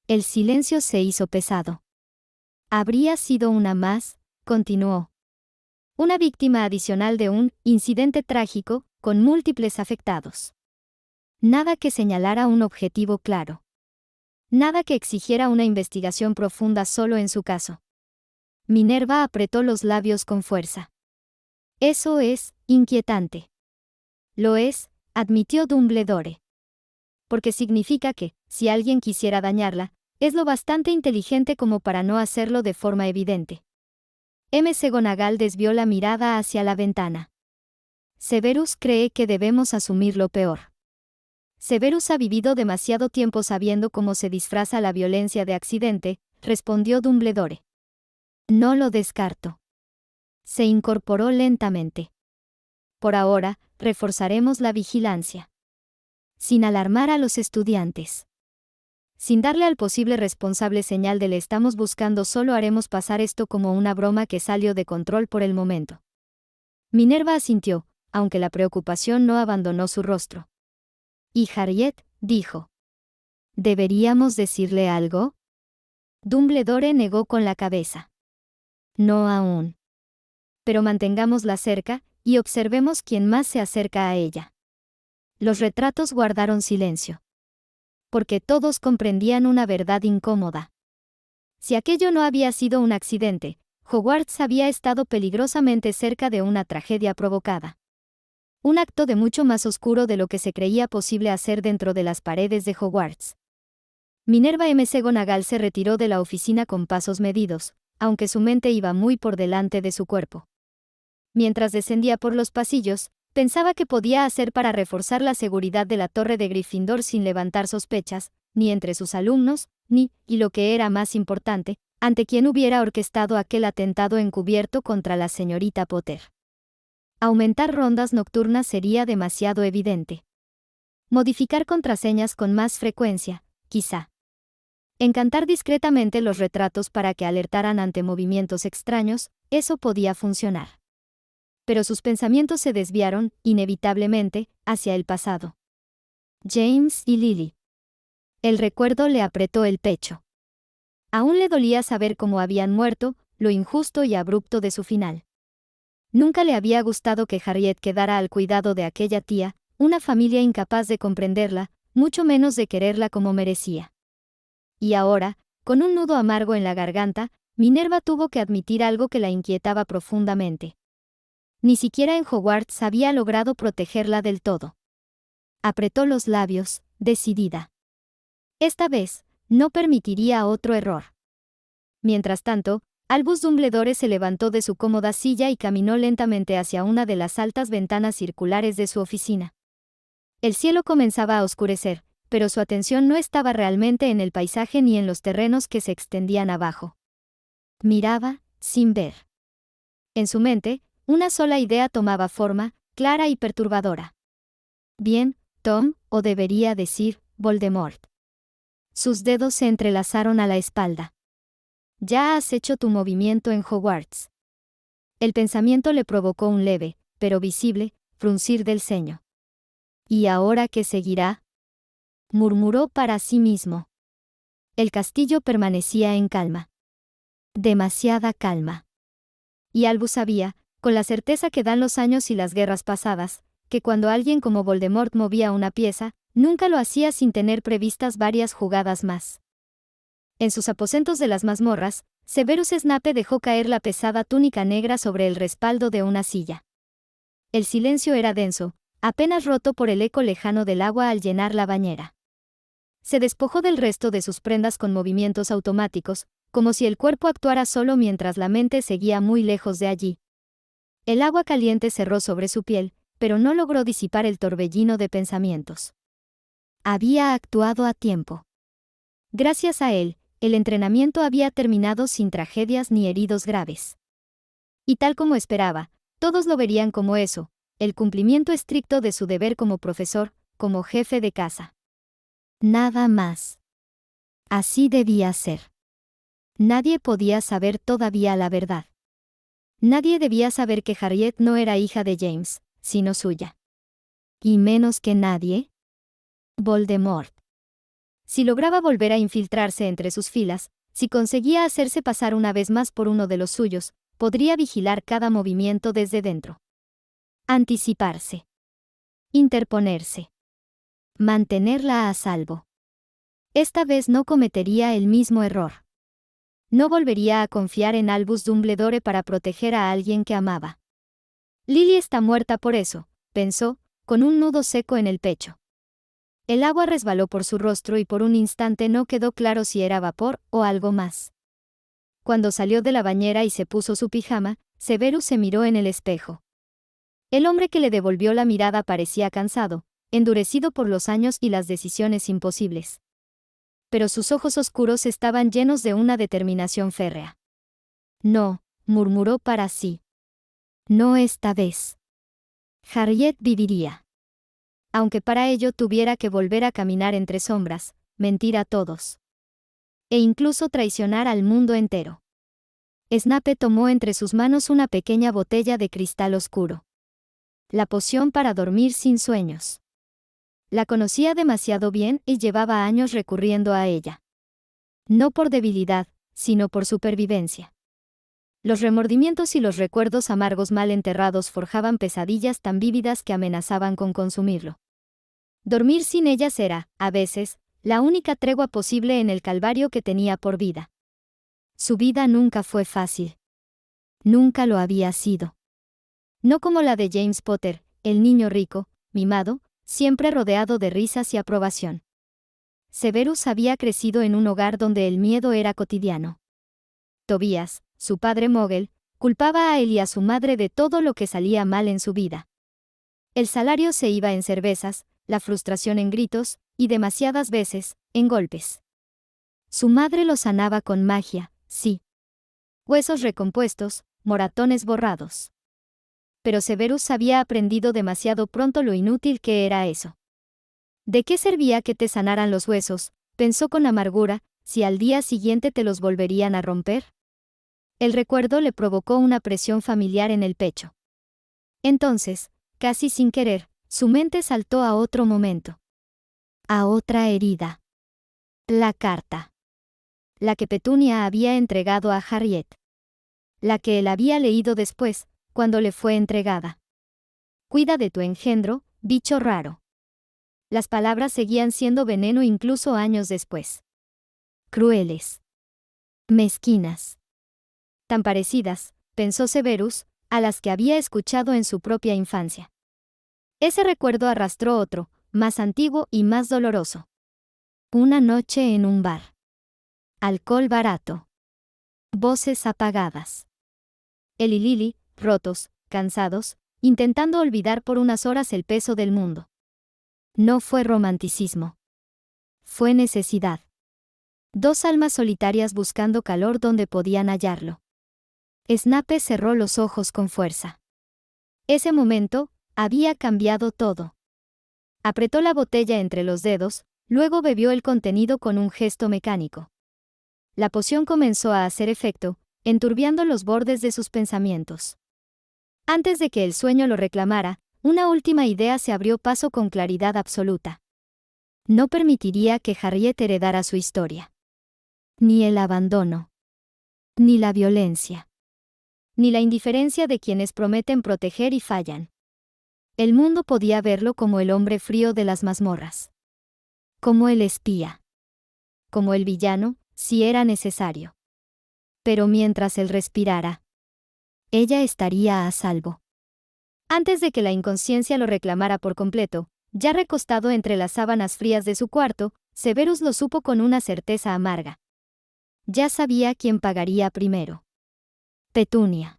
S1: El silencio se hizo pesado. Habría sido una más, continuó. Una víctima adicional de un incidente trágico, con múltiples afectados. Nada que señalara un objetivo claro. Nada que exigiera una investigación profunda solo en su caso. Minerva apretó los labios con fuerza. Eso es inquietante. Lo es, admitió Dumbledore. porque significa que, si alguien quisiera dañarla, es lo bastante inteligente como para no hacerlo de forma evidente. McGonagall desvió la mirada hacia la ventana. Severus cree que debemos asumir lo peor. Severus ha vivido demasiado tiempo sabiendo cómo se disfraza la violencia de accidente, respondió Dumbledore. No lo descarto. Se incorporó lentamente. Por ahora, reforzaremos la vigilancia. Sin alarmar a los estudiantes. Sin darle al posible responsable señal de le estamos buscando, solo haremos pasar esto como una broma que salió de control por el momento. Minerva asintió, aunque la preocupación no abandonó su rostro. ¿Y Harriet?, dijo. ¿Deberíamos decirle algo? Dumbledore negó con la cabeza. No aún. Pero mantengámosla cerca, y observemos quién más se acerca a ella. Los retratos guardaron silencio. Porque todos comprendían una verdad incómoda. Si aquello no había sido un accidente, Hogwarts había estado peligrosamente cerca de una tragedia provocada. Un acto de mucho más oscuro de lo que se creía posible hacer dentro de las paredes de Hogwarts. Minerva McGonagall se retiró de la oficina con pasos medidos, aunque su mente iba muy por delante de su cuerpo. Mientras descendía por los pasillos, pensaba qué podía hacer para reforzar la seguridad de la torre de Gryffindor sin levantar sospechas, ni entre sus alumnos, ni, y lo que era más importante, ante quien hubiera orquestado aquel atentado encubierto contra la señorita Potter. Aumentar rondas nocturnas sería demasiado evidente. Modificar contraseñas con más frecuencia, quizá. Encantar discretamente los retratos para que alertaran ante movimientos extraños, eso podía funcionar. Pero sus pensamientos se desviaron, inevitablemente, hacia el pasado. James y Lily. El recuerdo le apretó el pecho. Aún le dolía saber cómo habían muerto, lo injusto y abrupto de su final. Nunca le había gustado que Harriet quedara al cuidado de aquella tía, una familia incapaz de comprenderla, mucho menos de quererla como merecía. Y ahora, con un nudo amargo en la garganta, Minerva tuvo que admitir algo que la inquietaba profundamente. Ni siquiera en Hogwarts había logrado protegerla del todo. Apretó los labios, decidida. Esta vez, no permitiría otro error. Mientras tanto, Albus Dumbledore se levantó de su cómoda silla y caminó lentamente hacia una de las altas ventanas circulares de su oficina. El cielo comenzaba a oscurecer, pero su atención no estaba realmente en el paisaje ni en los terrenos que se extendían abajo. Miraba, sin ver. En su mente, una sola idea tomaba forma, clara y perturbadora. Bien, Tom, o debería decir, Voldemort. Sus dedos se entrelazaron a la espalda. Ya has hecho tu movimiento en Hogwarts. El pensamiento le provocó un leve, pero visible, fruncir del ceño. ¿Y ahora qué seguirá?, murmuró para sí mismo. El castillo permanecía en calma. Demasiada calma. Y Albus sabía, con la certeza que dan los años y las guerras pasadas, que cuando alguien como Voldemort movía una pieza, nunca lo hacía sin tener previstas varias jugadas más. En sus aposentos de las mazmorras, Severus Snape dejó caer la pesada túnica negra sobre el respaldo de una silla. El silencio era denso, apenas roto por el eco lejano del agua al llenar la bañera. Se despojó del resto de sus prendas con movimientos automáticos, como si el cuerpo actuara solo mientras la mente seguía muy lejos de allí. El agua caliente cerró sobre su piel, pero no logró disipar el torbellino de pensamientos. Había actuado a tiempo. Gracias a él, el entrenamiento había terminado sin tragedias ni heridos graves. Y tal como esperaba, todos lo verían como eso, el cumplimiento estricto de su deber como profesor, como jefe de casa. Nada más. Así debía ser. Nadie podía saber todavía la verdad. Nadie debía saber que Harriet no era hija de James, sino suya. Y menos que nadie, Voldemort. Si lograba volver a infiltrarse entre sus filas, si conseguía hacerse pasar una vez más por uno de los suyos, podría vigilar cada movimiento desde dentro. Anticiparse. Interponerse. Mantenerla a salvo. Esta vez no cometería el mismo error. No volvería a confiar en Albus Dumbledore para proteger a alguien que amaba. Lily está muerta por eso, pensó, con un nudo seco en el pecho. El agua resbaló por su rostro y por un instante no quedó claro si era vapor o algo más. Cuando salió de la bañera y se puso su pijama, Severus se miró en el espejo. El hombre que le devolvió la mirada parecía cansado, endurecido por los años y las decisiones imposibles. Pero sus ojos oscuros estaban llenos de una determinación férrea. No, murmuró para sí. No esta vez. Harriet viviría. Aunque para ello tuviera que volver a caminar entre sombras, mentir a todos. E incluso traicionar al mundo entero. Snape tomó entre sus manos una pequeña botella de cristal oscuro. La poción para dormir sin sueños. La conocía demasiado bien y llevaba años recurriendo a ella. No por debilidad, sino por supervivencia. Los remordimientos y los recuerdos amargos mal enterrados forjaban pesadillas tan vívidas que amenazaban con consumirlo. Dormir sin ellas era, a veces, la única tregua posible en el calvario que tenía por vida. Su vida nunca fue fácil. Nunca lo había sido. No como la de James Potter, el niño rico, mimado, siempre rodeado de risas y aprobación. Severus había crecido en un hogar donde el miedo era cotidiano. Tobías, su padre Mogel, culpaba a él y a su madre de todo lo que salía mal en su vida. El salario se iba en cervezas, la frustración en gritos, y demasiadas veces, en golpes. Su madre lo sanaba con magia, sí. Huesos recompuestos, moratones borrados. Pero Severus había aprendido demasiado pronto lo inútil que era eso. ¿De qué servía que te sanaran los huesos?, pensó con amargura, si al día siguiente te los volverían a romper. El recuerdo le provocó una presión familiar en el pecho. Entonces, casi sin querer, su mente saltó a otro momento. A otra herida. La carta. La que Petunia había entregado a Harriet. La que él había leído después, cuando le fue entregada. Cuida de tu engendro, bicho raro. Las palabras seguían siendo veneno incluso años después. Crueles. Mezquinas. Tan parecidas, pensó Severus, a las que había escuchado en su propia infancia. Ese recuerdo arrastró otro, más antiguo y más doloroso. Una noche en un bar. Alcohol barato. Voces apagadas. Él y Lily, rotos, cansados, intentando olvidar por unas horas el peso del mundo. No fue romanticismo. Fue necesidad. Dos almas solitarias buscando calor donde podían hallarlo. Snape cerró los ojos con fuerza. Ese momento había cambiado todo. Apretó la botella entre los dedos, luego bebió el contenido con un gesto mecánico. La poción comenzó a hacer efecto, enturbiando los bordes de sus pensamientos. Antes de que el sueño lo reclamara, una última idea se abrió paso con claridad absoluta. No permitiría que Harriet heredara su historia. Ni el abandono. Ni la violencia. Ni la indiferencia de quienes prometen proteger y fallan. El mundo podía verlo como el hombre frío de las mazmorras. Como el espía. Como el villano, si era necesario. Pero mientras él respirara, ella estaría a salvo. Antes de que la inconsciencia lo reclamara por completo, ya recostado entre las sábanas frías de su cuarto, Severus lo supo con una certeza amarga. Ya sabía quién pagaría primero. Petunia.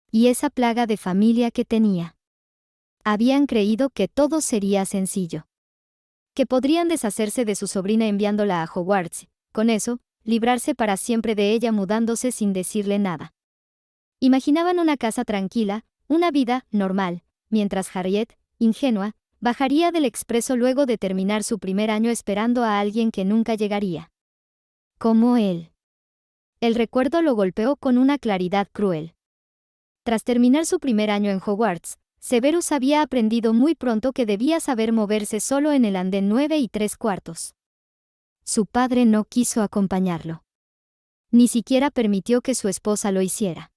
S1: Y esa plaga de familia que tenía. Habían creído que todo sería sencillo. Que podrían deshacerse de su sobrina enviándola a Hogwarts, con eso, librarse para siempre de ella mudándose sin decirle nada. Imaginaban una casa tranquila, una vida normal, mientras Harriet, ingenua, bajaría del expreso luego de terminar su primer año esperando a alguien que nunca llegaría. Como él. El recuerdo lo golpeó con una claridad cruel. Tras terminar su primer año en Hogwarts, Severus había aprendido muy pronto que debía saber moverse solo en el andén 9 3/4. Su padre no quiso acompañarlo. Ni siquiera permitió que su esposa lo hiciera.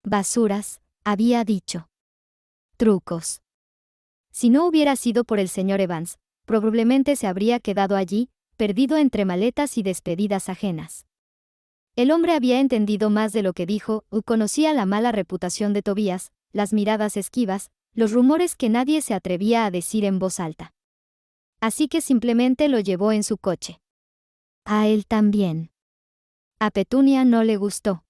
S1: Basuras, había dicho. Trucos. Si no hubiera sido por el señor Evans, probablemente se habría quedado allí, perdido entre maletas y despedidas ajenas. El hombre había entendido más de lo que dijo, conocía la mala reputación de Tobías, las miradas esquivas, los rumores que nadie se atrevía a decir en voz alta. Así que simplemente lo llevó en su coche. A él también. A Petunia no le gustó.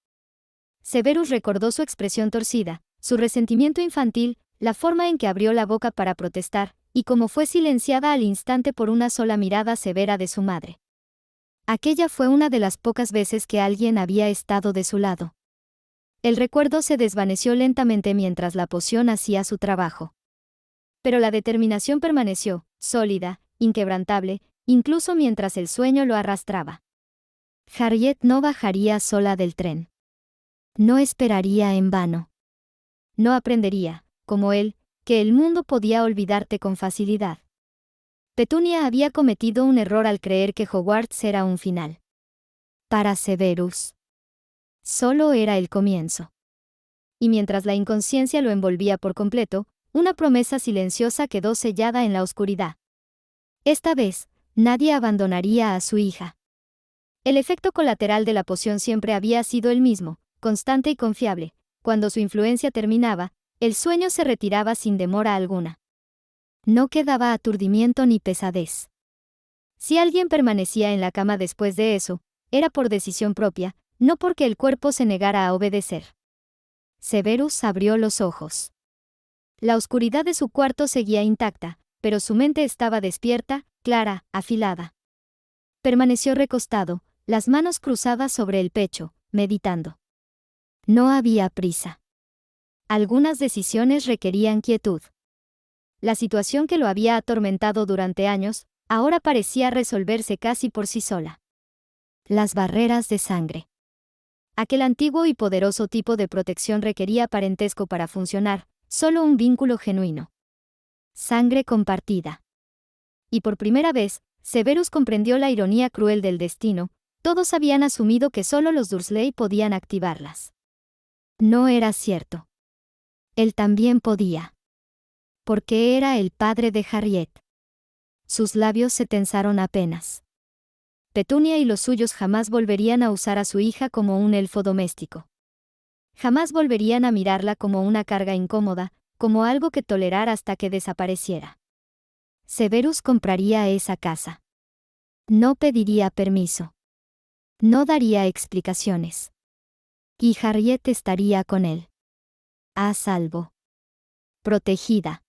S1: Severus recordó su expresión torcida, su resentimiento infantil, la forma en que abrió la boca para protestar, y cómo fue silenciada al instante por una sola mirada severa de su madre. Aquella fue una de las pocas veces que alguien había estado de su lado. El recuerdo se desvaneció lentamente mientras la poción hacía su trabajo. Pero la determinación permaneció, sólida, inquebrantable, incluso mientras el sueño lo arrastraba. Harriet no bajaría sola del tren. No esperaría en vano. No aprendería, como él, que el mundo podía olvidarte con facilidad. Petunia había cometido un error al creer que Hogwarts era un final. Para Severus, solo era el comienzo. Y mientras la inconsciencia lo envolvía por completo, una promesa silenciosa quedó sellada en la oscuridad. Esta vez, nadie abandonaría a su hija. El efecto colateral de la poción siempre había sido el mismo, constante y confiable. Cuando su influencia terminaba, el sueño se retiraba sin demora alguna. No quedaba aturdimiento ni pesadez. Si alguien permanecía en la cama después de eso, era por decisión propia, no porque el cuerpo se negara a obedecer. Severus abrió los ojos. La oscuridad de su cuarto seguía intacta, pero su mente estaba despierta, clara, afilada. Permaneció recostado, las manos cruzadas sobre el pecho, meditando. No había prisa. Algunas decisiones requerían quietud. La situación que lo había atormentado durante años, ahora parecía resolverse casi por sí sola. Las barreras de sangre. Aquel antiguo y poderoso tipo de protección requería parentesco para funcionar, solo un vínculo genuino. Sangre compartida. Y por primera vez, Severus comprendió la ironía cruel del destino. Todos habían asumido que solo los Dursley podían activarlas. No era cierto. Él también podía. Porque era el padre de Harriet. Sus labios se tensaron apenas. Petunia y los suyos jamás volverían a usar a su hija como un elfo doméstico. Jamás volverían a mirarla como una carga incómoda, como algo que tolerar hasta que desapareciera. Severus compraría esa casa. No pediría permiso. No daría explicaciones. Y Harriet estaría con él. A salvo. Protegida.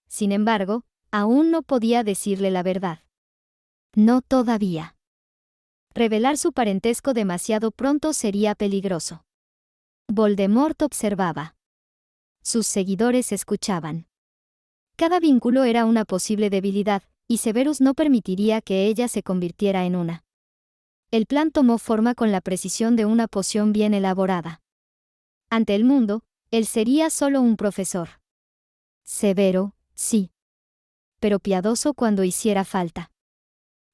S1: Sin embargo, aún no podía decirle la verdad. No todavía. Revelar su parentesco demasiado pronto sería peligroso. Voldemort observaba. Sus seguidores escuchaban. Cada vínculo era una posible debilidad, y Severus no permitiría que ella se convirtiera en una. El plan tomó forma con la precisión de una poción bien elaborada. Ante el mundo, él sería solo un profesor. Severo, sí. Pero piadoso cuando hiciera falta.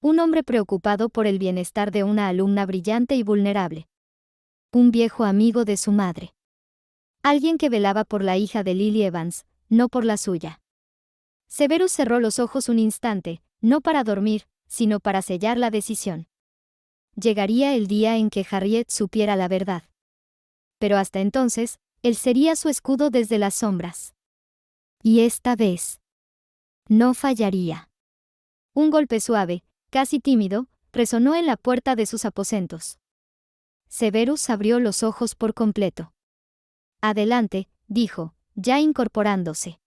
S1: Un hombre preocupado por el bienestar de una alumna brillante y vulnerable. Un viejo amigo de su madre. Alguien que velaba por la hija de Lily Evans, no por la suya. Severus cerró los ojos un instante, no para dormir, sino para sellar la decisión. Llegaría el día en que Harriet supiera la verdad. Pero hasta entonces, él sería su escudo desde las sombras. Y esta vez, no fallaría. Un golpe suave, casi tímido, resonó en la puerta de sus aposentos. Severus abrió los ojos por completo. Adelante, dijo, ya incorporándose.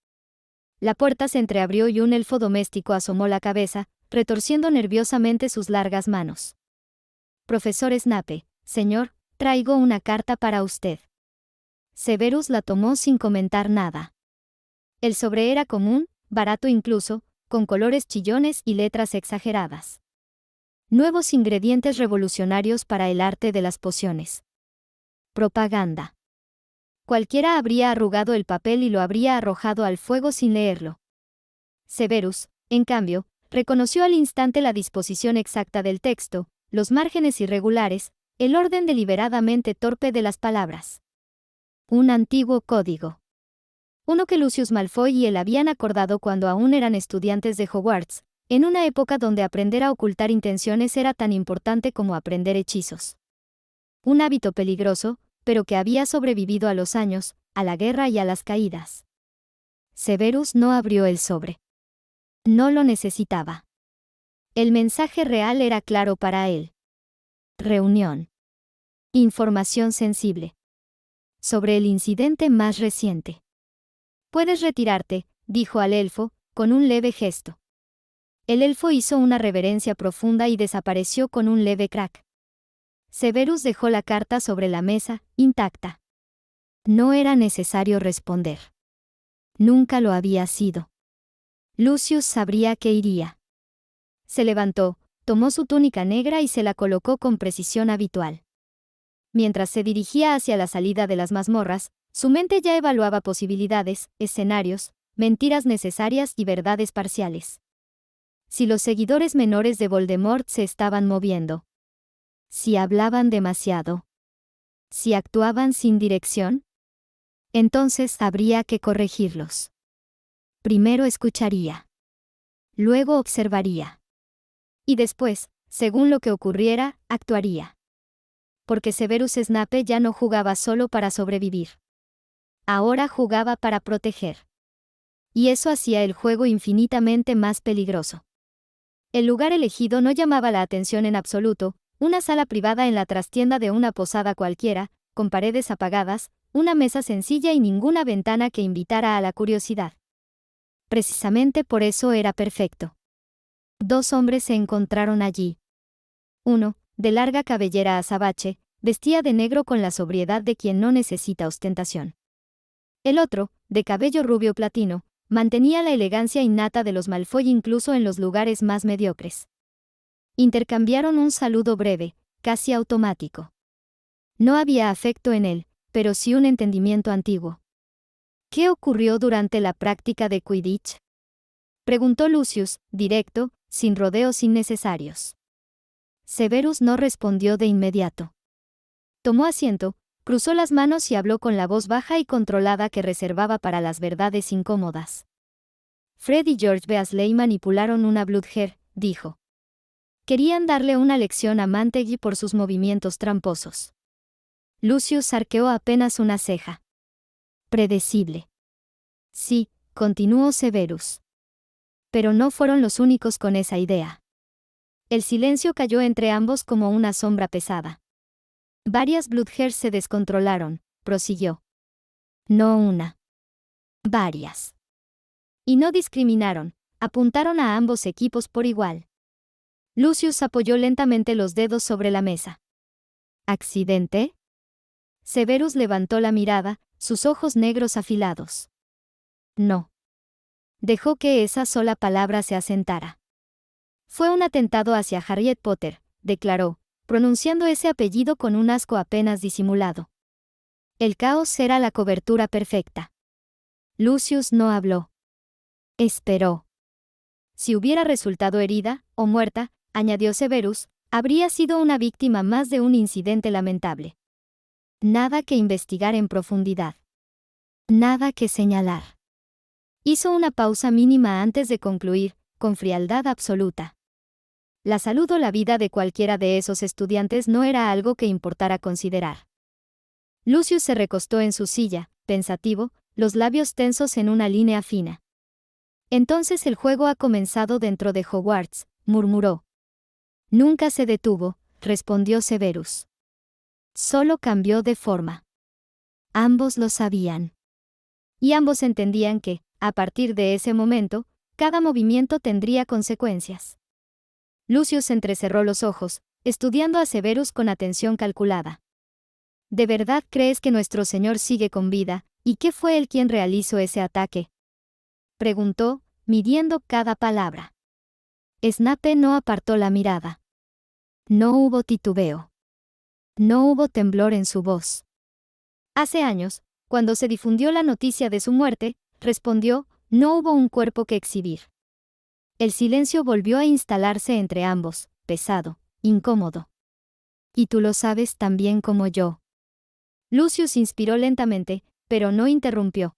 S1: La puerta se entreabrió y un elfo doméstico asomó la cabeza, retorciendo nerviosamente sus largas manos. Profesor Snape, señor, traigo una carta para usted. Severus la tomó sin comentar nada. El sobre era común, barato incluso, con colores chillones y letras exageradas. Nuevos ingredientes revolucionarios para el arte de las pociones. Propaganda. Cualquiera habría arrugado el papel y lo habría arrojado al fuego sin leerlo. Severus, en cambio, reconoció al instante la disposición exacta del texto, los márgenes irregulares, el orden deliberadamente torpe de las palabras. Un antiguo código. Uno que Lucius Malfoy y él habían acordado cuando aún eran estudiantes de Hogwarts, en una época donde aprender a ocultar intenciones era tan importante como aprender hechizos. Un hábito peligroso, pero que había sobrevivido a los años, a la guerra y a las caídas. Severus no abrió el sobre. No lo necesitaba. El mensaje real era claro para él. Reunión. Información sensible. Sobre el incidente más reciente. Puedes retirarte, dijo al elfo, con un leve gesto. El elfo hizo una reverencia profunda y desapareció con un leve crack. Severus dejó la carta sobre la mesa, intacta. No era necesario responder. Nunca lo había sido. Lucius sabría que iría. Se levantó, tomó su túnica negra y se la colocó con precisión habitual. Mientras se dirigía hacia la salida de las mazmorras, su mente ya evaluaba posibilidades, escenarios, mentiras necesarias y verdades parciales. Si los seguidores menores de Voldemort se estaban moviendo. Si hablaban demasiado. Si actuaban sin dirección. Entonces habría que corregirlos. Primero escucharía. Luego observaría. Y después, según lo que ocurriera, actuaría. Porque Severus Snape ya no jugaba solo para sobrevivir. Ahora jugaba para proteger. Y eso hacía el juego infinitamente más peligroso. El lugar elegido no llamaba la atención en absoluto, una sala privada en la trastienda de una posada cualquiera, con paredes apagadas, una mesa sencilla y ninguna ventana que invitara a la curiosidad. Precisamente por eso era perfecto. Dos hombres se encontraron allí. Uno, de larga cabellera azabache, vestía de negro con la sobriedad de quien no necesita ostentación. El otro, de cabello rubio platino, mantenía la elegancia innata de los Malfoy incluso en los lugares más mediocres. Intercambiaron un saludo breve, casi automático. No había afecto en él, pero sí un entendimiento antiguo. ¿Qué ocurrió durante la práctica de Quidditch? Preguntó Lucius, directo, sin rodeos innecesarios. Severus no respondió de inmediato. Tomó asiento, cruzó las manos y habló con la voz baja y controlada que reservaba para las verdades incómodas. Fred y George Weasley manipularon una Bloodhair, dijo. Querían darle una lección a Mantegui por sus movimientos tramposos. Lucius arqueó apenas una ceja. Predecible. Sí, continuó Severus. Pero no fueron los únicos con esa idea. El silencio cayó entre ambos como una sombra pesada. Varias Bloodhairs se descontrolaron, prosiguió. No una. Varias. Y no discriminaron, apuntaron a ambos equipos por igual. Lucius apoyó lentamente los dedos sobre la mesa. ¿Accidente? Severus levantó la mirada, sus ojos negros afilados. No. Dejó que esa sola palabra se asentara. Fue un atentado hacia Harriet Potter, declaró, pronunciando ese apellido con un asco apenas disimulado. El caos era la cobertura perfecta. Lucius no habló. Esperó. Si hubiera resultado herida, o muerta, añadió Severus, habría sido una víctima más de un incidente lamentable. Nada que investigar en profundidad. Nada que señalar. Hizo una pausa mínima antes de concluir, con frialdad absoluta. La salud o la vida de cualquiera de esos estudiantes no era algo que importara considerar. Lucius se recostó en su silla, pensativo, los labios tensos en una línea fina. Entonces el juego ha comenzado dentro de Hogwarts, murmuró. Nunca se detuvo, respondió Severus. Solo cambió de forma. Ambos lo sabían. Y ambos entendían que, a partir de ese momento, cada movimiento tendría consecuencias. Lucius entrecerró los ojos, estudiando a Severus con atención calculada. ¿De verdad crees que nuestro señor sigue con vida, y qué fue él quien realizó ese ataque? Preguntó, midiendo cada palabra. Snape no apartó la mirada. No hubo titubeo. No hubo temblor en su voz. Hace años, cuando se difundió la noticia de su muerte, respondió, no hubo un cuerpo que exhibir. El silencio volvió a instalarse entre ambos, pesado, incómodo. Y tú lo sabes tan bien como yo. Lucius inspiró lentamente, pero no interrumpió.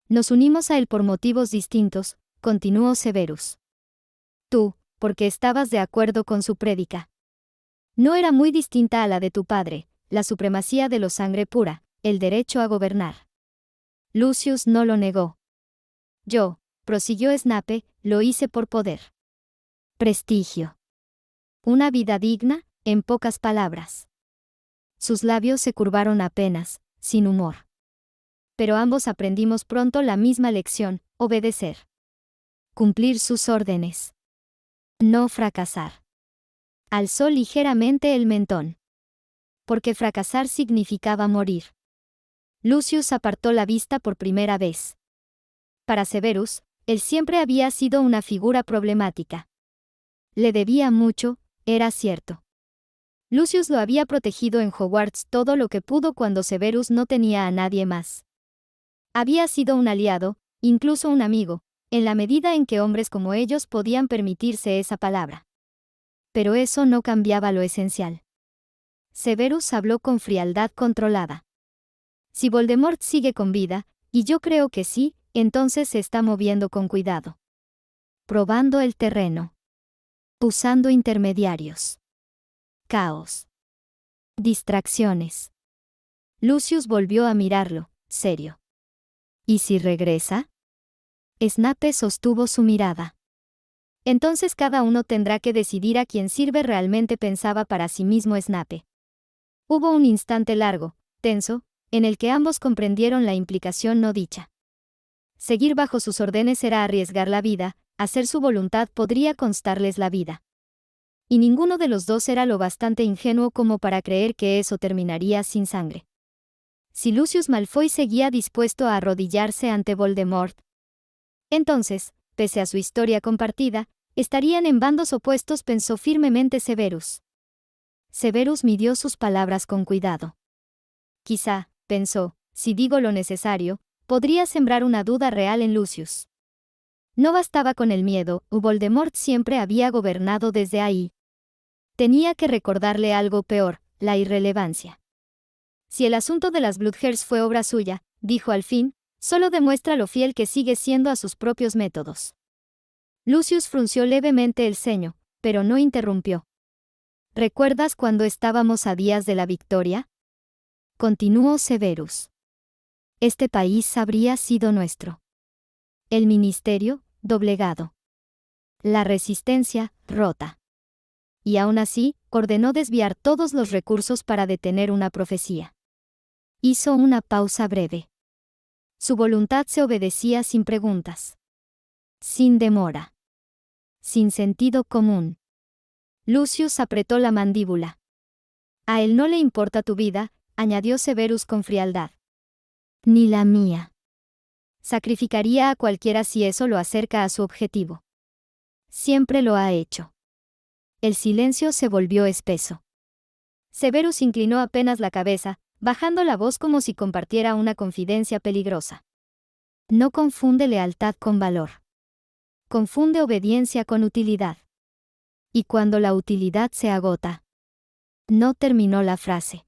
S1: Nos unimos a él por motivos distintos, continuó Severus. Tú, porque estabas de acuerdo con su prédica. No era muy distinta a la de tu padre, la supremacía de la sangre pura, el derecho a gobernar. Lucius no lo negó. Yo, prosiguió Snape, lo hice por poder. Prestigio. Una vida digna, en pocas palabras. Sus labios se curvaron apenas, sin humor. Pero ambos aprendimos pronto la misma lección: obedecer. Cumplir sus órdenes. No fracasar. Alzó ligeramente el mentón. Porque fracasar significaba morir. Lucius apartó la vista por primera vez. Para Severus, él siempre había sido una figura problemática. Le debía mucho, era cierto. Lucius lo había protegido en Hogwarts todo lo que pudo cuando Severus no tenía a nadie más. Había sido un aliado, incluso un amigo, en la medida en que hombres como ellos podían permitirse esa palabra. Pero eso no cambiaba lo esencial. Severus habló con frialdad controlada. Si Voldemort sigue con vida, y yo creo que sí, entonces se está moviendo con cuidado. Probando el terreno. Usando intermediarios. Caos. Distracciones. Lucius volvió a mirarlo, serio. ¿Y si regresa? Snape sostuvo su mirada. Entonces cada uno tendrá que decidir a quién sirve realmente, pensaba para sí mismo Snape. Hubo un instante largo, tenso, en el que ambos comprendieron la implicación no dicha. Seguir bajo sus órdenes era arriesgar la vida, hacer su voluntad podría costarles la vida. Y ninguno de los dos era lo bastante ingenuo como para creer que eso terminaría sin sangre. Si Lucius Malfoy seguía dispuesto a arrodillarse ante Voldemort, entonces, pese a su historia compartida, estarían en bandos opuestos, pensó firmemente Severus. Severus midió sus palabras con cuidado. Quizá, pensó, si digo lo necesario, podría sembrar una duda real en Lucius. No bastaba con el miedo, Voldemort siempre había gobernado desde ahí. Tenía que recordarle algo peor, la irrelevancia. Si el asunto de las Bloodhairs fue obra suya, dijo al fin, solo demuestra lo fiel que sigue siendo a sus propios métodos. Lucius frunció levemente el ceño, pero no interrumpió. ¿Recuerdas cuando estábamos a días de la victoria? Continuó Severus. Este país habría sido nuestro. El ministerio, doblegado. La resistencia, rota. Y aún así, ordenó desviar todos los recursos para detener una profecía. Hizo una pausa breve. Su voluntad se obedecía sin preguntas. Sin demora. Sin sentido común. Lucius apretó la mandíbula. A él no le importa tu vida, añadió Severus con frialdad. Ni la mía. Sacrificaría a cualquiera si eso lo acerca a su objetivo. Siempre lo ha hecho. El silencio se volvió espeso. Severus inclinó apenas la cabeza, bajando la voz como si compartiera una confidencia peligrosa. No confunde lealtad con valor. Confunde obediencia con utilidad. Y cuando la utilidad se agota. No terminó la frase.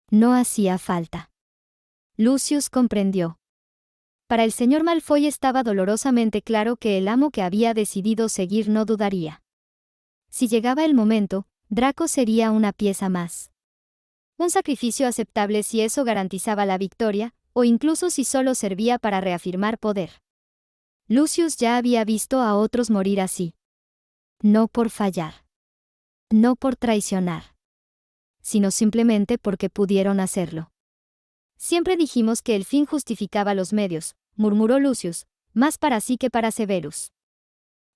S1: No hacía falta. Lucius comprendió. Para el señor Malfoy estaba dolorosamente claro que el amo que había decidido seguir no dudaría. Si llegaba el momento, Draco sería una pieza más. Un sacrificio aceptable si eso garantizaba la victoria, o incluso si solo servía para reafirmar poder. Lucius ya había visto a otros morir así. No por fallar. No por traicionar. Sino simplemente porque pudieron hacerlo. Siempre dijimos que el fin justificaba los medios, murmuró Lucius, más para sí que para Severus.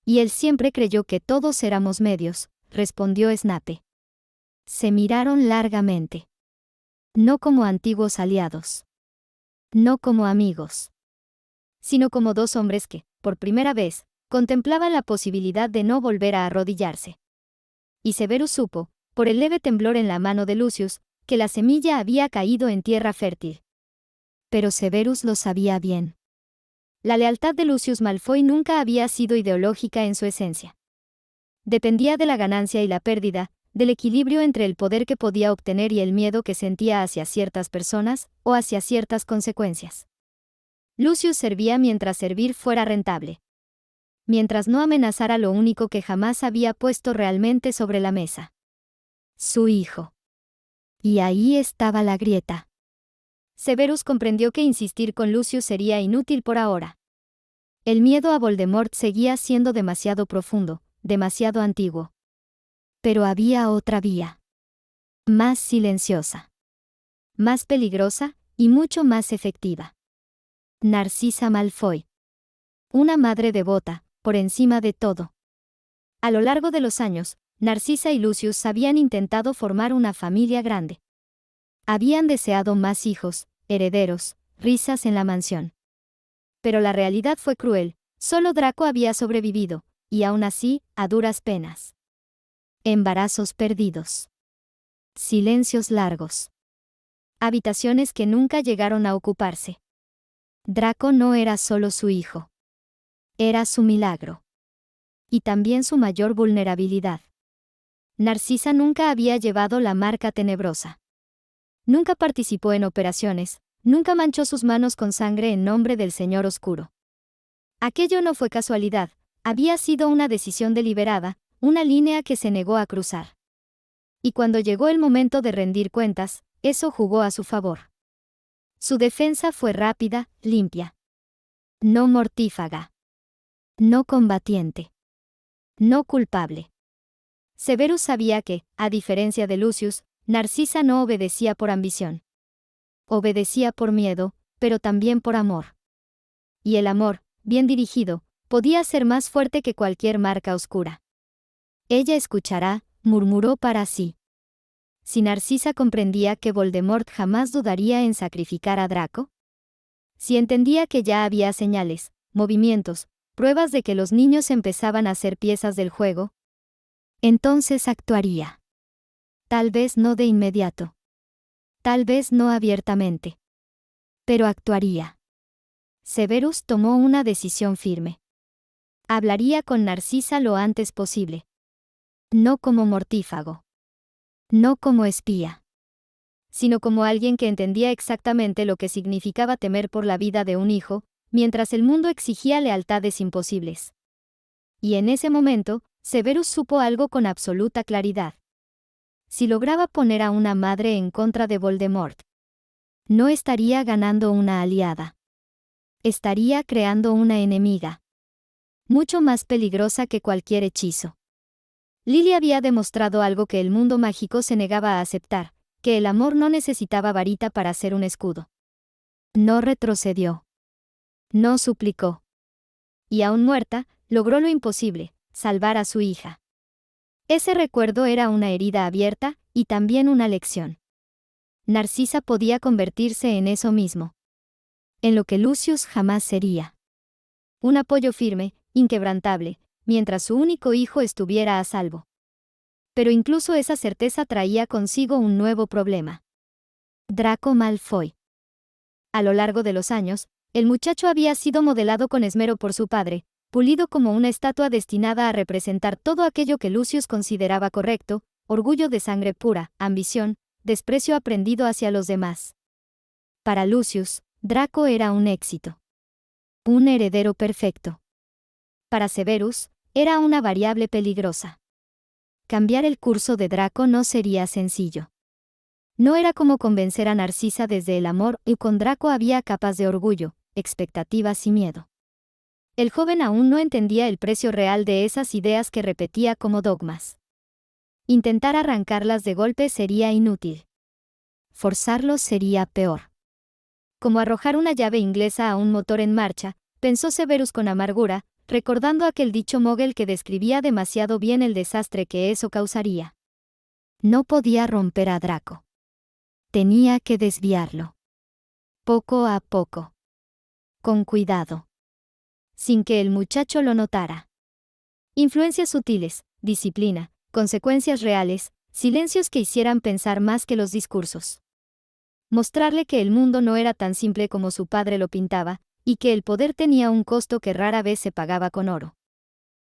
S1: Y él siempre creyó que todos éramos medios, respondió Snape. Se miraron largamente. No como antiguos aliados. No como amigos. Sino como dos hombres que, por primera vez, contemplaban la posibilidad de no volver a arrodillarse. Y Severus supo, por el leve temblor en la mano de Lucius, que la semilla había caído en tierra fértil. Pero Severus lo sabía bien. La lealtad de Lucius Malfoy nunca había sido ideológica en su esencia. Dependía de la ganancia y la pérdida, del equilibrio entre el poder que podía obtener y el miedo que sentía hacia ciertas personas, o hacia ciertas consecuencias. Lucius servía mientras servir fuera rentable. Mientras no amenazara lo único que jamás había puesto realmente sobre la mesa. Su hijo. Y ahí estaba la grieta. Severus comprendió que insistir con Lucius sería inútil por ahora. El miedo a Voldemort seguía siendo demasiado profundo, demasiado antiguo. Pero había otra vía. Más silenciosa. Más peligrosa, y mucho más efectiva. Narcisa Malfoy. Una madre devota, por encima de todo. A lo largo de los años, Narcisa y Lucius habían intentado formar una familia grande. Habían deseado más hijos, herederos, risas en la mansión. Pero la realidad fue cruel, solo Draco había sobrevivido, y aún así, a duras penas. Embarazos perdidos. Silencios largos. Habitaciones que nunca llegaron a ocuparse. Draco no era solo su hijo. Era su milagro. Y también su mayor vulnerabilidad. Narcisa nunca había llevado la marca tenebrosa. Nunca participó en operaciones, nunca manchó sus manos con sangre en nombre del Señor Oscuro. Aquello no fue casualidad, había sido una decisión deliberada, una línea que se negó a cruzar. Y cuando llegó el momento de rendir cuentas, eso jugó a su favor. Su defensa fue rápida, limpia. No mortífaga. No combatiente. No culpable. Severus sabía que, a diferencia de Lucius, Narcisa no obedecía por ambición. Obedecía por miedo, pero también por amor. Y el amor, bien dirigido, podía ser más fuerte que cualquier marca oscura. Ella escuchará, murmuró para sí. Si Narcisa comprendía que Voldemort jamás dudaría en sacrificar a Draco. Si entendía que ya había señales, movimientos, pruebas de que los niños empezaban a ser piezas del juego, entonces actuaría. Tal vez no de inmediato. Tal vez no abiertamente. Pero actuaría. Severus tomó una decisión firme. Hablaría con Narcisa lo antes posible. No como mortífago. No como espía. Sino como alguien que entendía exactamente lo que significaba temer por la vida de un hijo, mientras el mundo exigía lealtades imposibles. Y en ese momento, Severus supo algo con absoluta claridad. Si lograba poner a una madre en contra de Voldemort, no estaría ganando una aliada. Estaría creando una enemiga. Mucho más peligrosa que cualquier hechizo. Lily había demostrado algo que el mundo mágico se negaba a aceptar, que el amor no necesitaba varita para ser un escudo. No retrocedió. No suplicó. Y aún muerta, logró lo imposible, salvar a su hija. Ese recuerdo era una herida abierta, y también una lección. Narcisa podía convertirse en eso mismo. En lo que Lucius jamás sería. Un apoyo firme, inquebrantable, mientras su único hijo estuviera a salvo. Pero incluso esa certeza traía consigo un nuevo problema. Draco Malfoy. A lo largo de los años, el muchacho había sido modelado con esmero por su padre, pulido como una estatua destinada a representar todo aquello que Lucius consideraba correcto: orgullo de sangre pura, ambición, desprecio aprendido hacia los demás. Para Lucius, Draco era un éxito. Un heredero perfecto. Para Severus, era una variable peligrosa. Cambiar el curso de Draco no sería sencillo. No era como convencer a Narcisa desde el amor, y con Draco había capas de orgullo, expectativas y miedo. El joven aún no entendía el precio real de esas ideas que repetía como dogmas. Intentar arrancarlas de golpe sería inútil. Forzarlos sería peor. Como arrojar una llave inglesa a un motor en marcha, pensó Severus con amargura, recordando aquel dicho mogul que describía demasiado bien el desastre que eso causaría. No podía romper a Draco. Tenía que desviarlo. Poco a poco. Con cuidado. Sin que el muchacho lo notara. Influencias sutiles, disciplina, consecuencias reales, silencios que hicieran pensar más que los discursos. Mostrarle que el mundo no era tan simple como su padre lo pintaba, y que el poder tenía un costo que rara vez se pagaba con oro.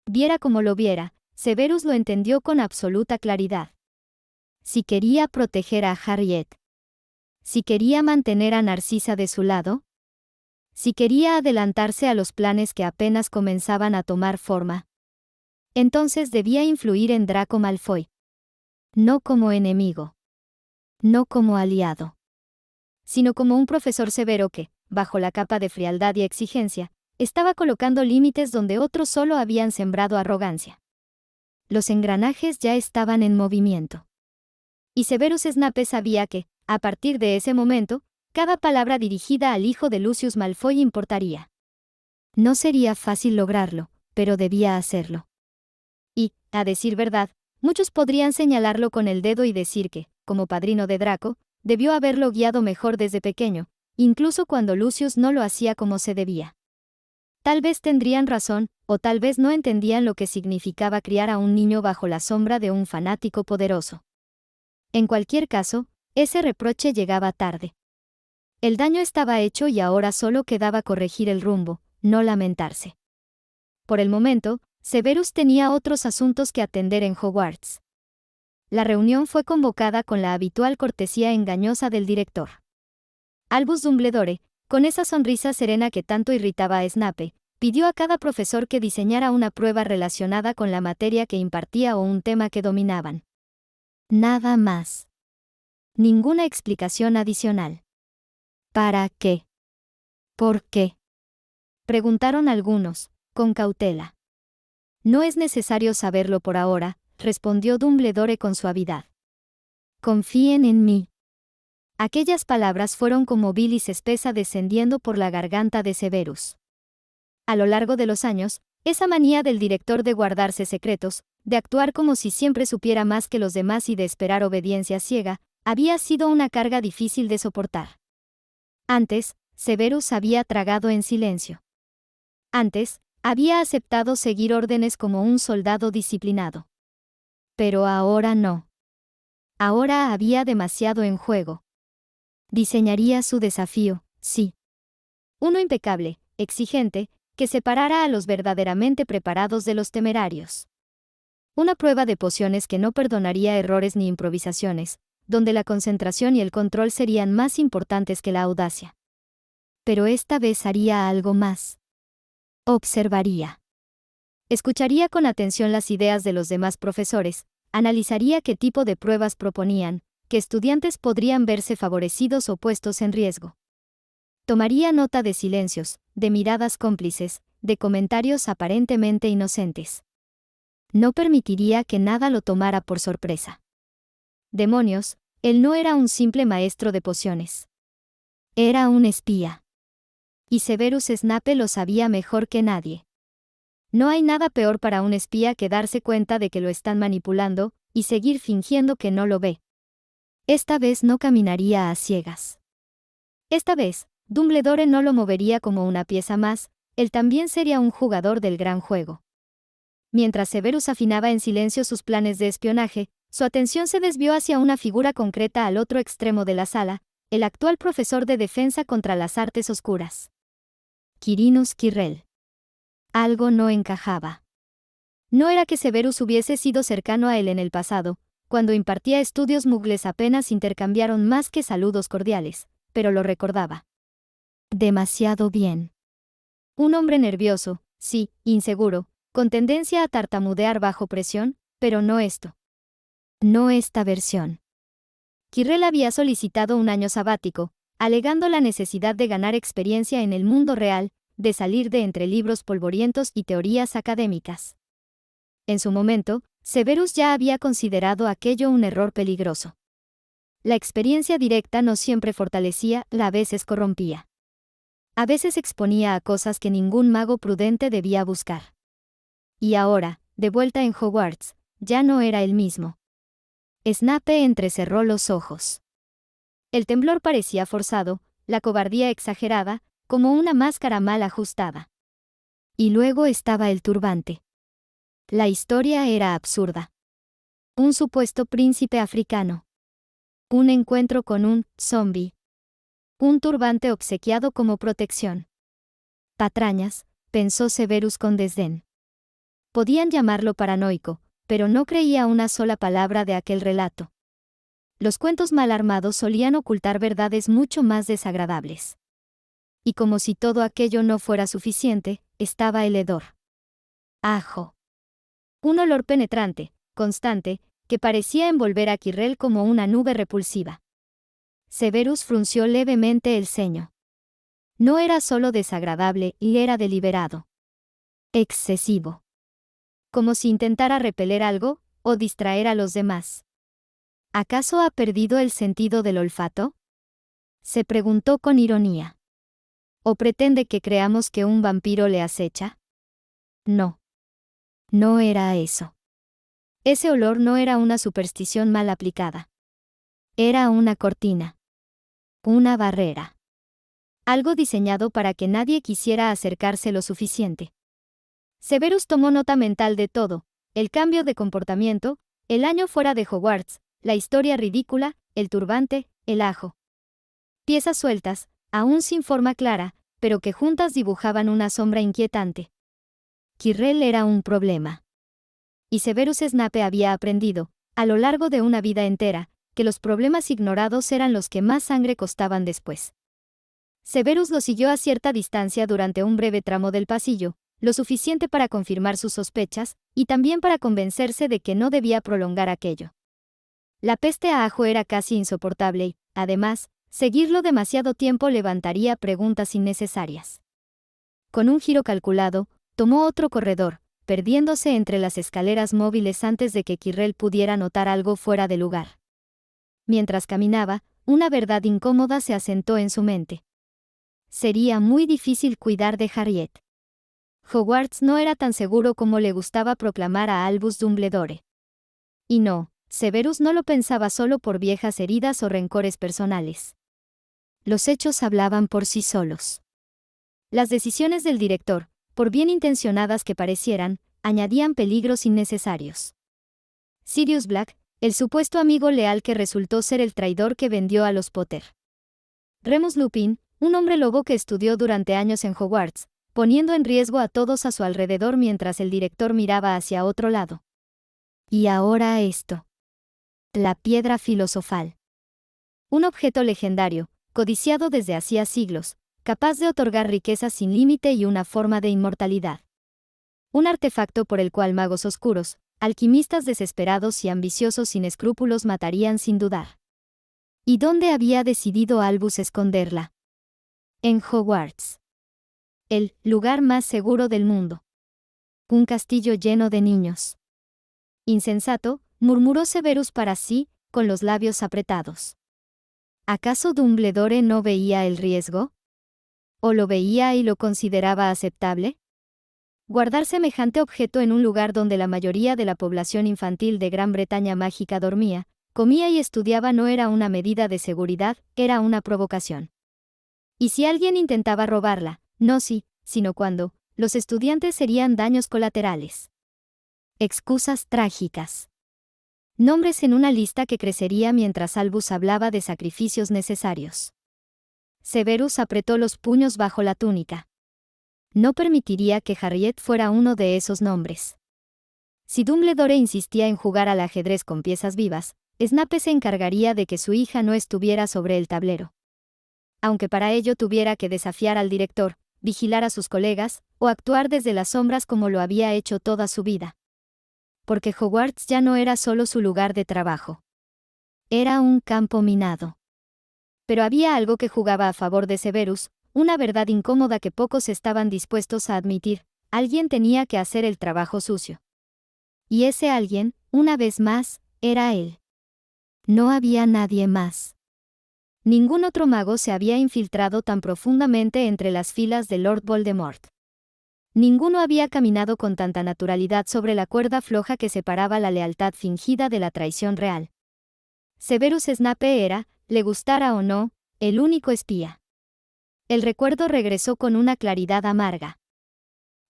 S1: Viera como lo viera, Severus lo entendió con absoluta claridad. Si quería proteger a Harriet. Si quería mantener a Narcisa de su lado. Si quería adelantarse a los planes que apenas comenzaban a tomar forma. Entonces debía influir en Draco Malfoy. No como enemigo. No como aliado. Sino como un profesor severo que, bajo la capa de frialdad y exigencia, estaba colocando límites donde otros solo habían sembrado arrogancia. Los engranajes ya estaban en movimiento. Y Severus Snape sabía que, a partir de ese momento, cada palabra dirigida al hijo de Lucius Malfoy importaría. No sería fácil lograrlo, pero debía hacerlo. Y, a decir verdad, muchos podrían señalarlo con el dedo y decir que, como padrino de Draco, debió haberlo guiado mejor desde pequeño, incluso cuando Lucius no lo hacía como se debía. Tal vez tendrían razón, o tal vez no entendían lo que significaba criar a un niño bajo la sombra de un fanático poderoso. En cualquier caso, ese reproche llegaba tarde. El daño estaba hecho y ahora solo quedaba corregir el rumbo, no lamentarse. Por el momento, Severus tenía otros asuntos que atender en Hogwarts. La reunión fue convocada con la habitual cortesía engañosa del director. Albus Dumbledore, con esa sonrisa serena que tanto irritaba a Snape, pidió a cada profesor que diseñara una prueba relacionada con la materia que impartía o un tema que dominaban. Nada más. Ninguna explicación adicional. ¿Para qué? ¿Por qué? Preguntaron algunos, con cautela. No es necesario saberlo por ahora, respondió Dumbledore con suavidad. Confíen en mí. Aquellas palabras fueron como bilis espesa descendiendo por la garganta de Severus. A lo largo de los años, esa manía del director de guardarse secretos, de actuar como si siempre supiera más que los demás y de esperar obediencia ciega, había sido una carga difícil de soportar. Antes, Severus había tragado en silencio. Antes, había aceptado seguir órdenes como un soldado disciplinado. Pero ahora no. Ahora había demasiado en juego. Diseñaría su desafío, sí. Uno impecable, exigente, que separara a los verdaderamente preparados de los temerarios. Una prueba de pociones que no perdonaría errores ni improvisaciones, donde la concentración y el control serían más importantes que la audacia. Pero esta vez haría algo más. Observaría. Escucharía con atención las ideas de los demás profesores, analizaría qué tipo de pruebas proponían, qué estudiantes podrían verse favorecidos o puestos en riesgo. Tomaría nota de silencios, de miradas cómplices, de comentarios aparentemente inocentes. No permitiría que nada lo tomara por sorpresa. Demonios, él no era un simple maestro de pociones. Era un espía. Y Severus Snape lo sabía mejor que nadie. No hay nada peor para un espía que darse cuenta de que lo están manipulando, y seguir fingiendo que no lo ve. Esta vez no caminaría a ciegas. Esta vez, Dumbledore no lo movería como una pieza más, él también sería un jugador del gran juego. Mientras Severus afinaba en silencio sus planes de espionaje, su atención se desvió hacia una figura concreta al otro extremo de la sala, el actual profesor de defensa contra las artes oscuras. Quirinus Quirrell. Algo no encajaba. No era que Severus hubiese sido cercano a él en el pasado, cuando impartía estudios mugles apenas intercambiaron más que saludos cordiales, pero lo recordaba. Demasiado bien. Un hombre nervioso, sí, inseguro, con tendencia a tartamudear bajo presión, pero no esto. No esta versión. Quirrell había solicitado un año sabático, alegando la necesidad de ganar experiencia en el mundo real, de salir de entre libros polvorientos y teorías académicas. En su momento, Severus ya había considerado aquello un error peligroso. La experiencia directa no siempre fortalecía, a veces corrompía. A veces exponía a cosas que ningún mago prudente debía buscar. Y ahora, de vuelta en Hogwarts, ya no era el mismo. Snape entrecerró los ojos. El temblor parecía forzado, la cobardía exagerada, como una máscara mal ajustada. Y luego estaba el turbante. La historia era absurda. Un supuesto príncipe africano. Un encuentro con un zombie. Un turbante obsequiado como protección. Patrañas, pensó Severus con desdén. Podían llamarlo paranoico, pero no creía una sola palabra de aquel relato. Los cuentos mal armados solían ocultar verdades mucho más desagradables. Y como si todo aquello no fuera suficiente, estaba el hedor. Ajo. Un olor penetrante, constante, que parecía envolver a Quirrell como una nube repulsiva. Severus frunció levemente el ceño. No era solo desagradable, y era deliberado. Excesivo. Como si intentara repeler algo, o distraer a los demás. ¿Acaso ha perdido el sentido del olfato? Se preguntó con ironía. ¿O pretende que creamos que un vampiro le acecha? No. No era eso. Ese olor no era una superstición mal aplicada. Era una cortina. Una barrera. Algo diseñado para que nadie quisiera acercarse lo suficiente. Severus tomó nota mental de todo: el cambio de comportamiento, el año fuera de Hogwarts, la historia ridícula, el turbante, el ajo. Piezas sueltas, aún sin forma clara, pero que juntas dibujaban una sombra inquietante. Quirrell era un problema. Y Severus Snape había aprendido, a lo largo de una vida entera, que los problemas ignorados eran los que más sangre costaban después. Severus lo siguió a cierta distancia durante un breve tramo del pasillo, lo suficiente para confirmar sus sospechas, y también para convencerse de que no debía prolongar aquello. La peste a ajo era casi insoportable y, además, seguirlo demasiado tiempo levantaría preguntas innecesarias. Con un giro calculado, tomó otro corredor, perdiéndose entre las escaleras móviles antes de que Quirrell pudiera notar algo fuera de lugar. Mientras caminaba, una verdad incómoda se asentó en su mente. Sería muy difícil cuidar de Harriet. Hogwarts no era tan seguro como le gustaba proclamar a Albus Dumbledore. Y no, Severus no lo pensaba solo por viejas heridas o rencores personales. Los hechos hablaban por sí solos. Las decisiones del director, por bien intencionadas que parecieran, añadían peligros innecesarios. Sirius Black, el supuesto amigo leal que resultó ser el traidor que vendió a los Potter. Remus Lupin, un hombre lobo que estudió durante años en Hogwarts, poniendo en riesgo a todos a su alrededor mientras el director miraba hacia otro lado. Y ahora esto. La piedra filosofal. Un objeto legendario, codiciado desde hacía siglos, capaz de otorgar riquezas sin límite y una forma de inmortalidad. Un artefacto por el cual magos oscuros, alquimistas desesperados y ambiciosos sin escrúpulos matarían sin dudar. ¿Y dónde había decidido Albus esconderla? En Hogwarts. El lugar más seguro del mundo. Un castillo lleno de niños. Insensato, murmuró Severus para sí, con los labios apretados. ¿Acaso Dumbledore no veía el riesgo? ¿O lo veía y lo consideraba aceptable? Guardar semejante objeto en un lugar donde la mayoría de la población infantil de Gran Bretaña mágica dormía, comía y estudiaba no era una medida de seguridad, era una provocación. Y si alguien intentaba robarla, no si, sino cuando, los estudiantes serían daños colaterales. Excusas trágicas. Nombres en una lista que crecería mientras Albus hablaba de sacrificios necesarios. Severus apretó los puños bajo la túnica. No permitiría que Harriet fuera uno de esos nombres. Si Dumbledore insistía en jugar al ajedrez con piezas vivas, Snape se encargaría de que su hija no estuviera sobre el tablero. Aunque para ello tuviera que desafiar al director, vigilar a sus colegas, o actuar desde las sombras como lo había hecho toda su vida. Porque Hogwarts ya no era solo su lugar de trabajo. Era un campo minado. Pero había algo que jugaba a favor de Severus, una verdad incómoda que pocos estaban dispuestos a admitir: alguien tenía que hacer el trabajo sucio. Y ese alguien, una vez más, era él. No había nadie más. Ningún otro mago se había infiltrado tan profundamente entre las filas de Lord Voldemort. Ninguno había caminado con tanta naturalidad sobre la cuerda floja que separaba la lealtad fingida de la traición real. Severus Snape era, le gustara o no, el único espía. El recuerdo regresó con una claridad amarga.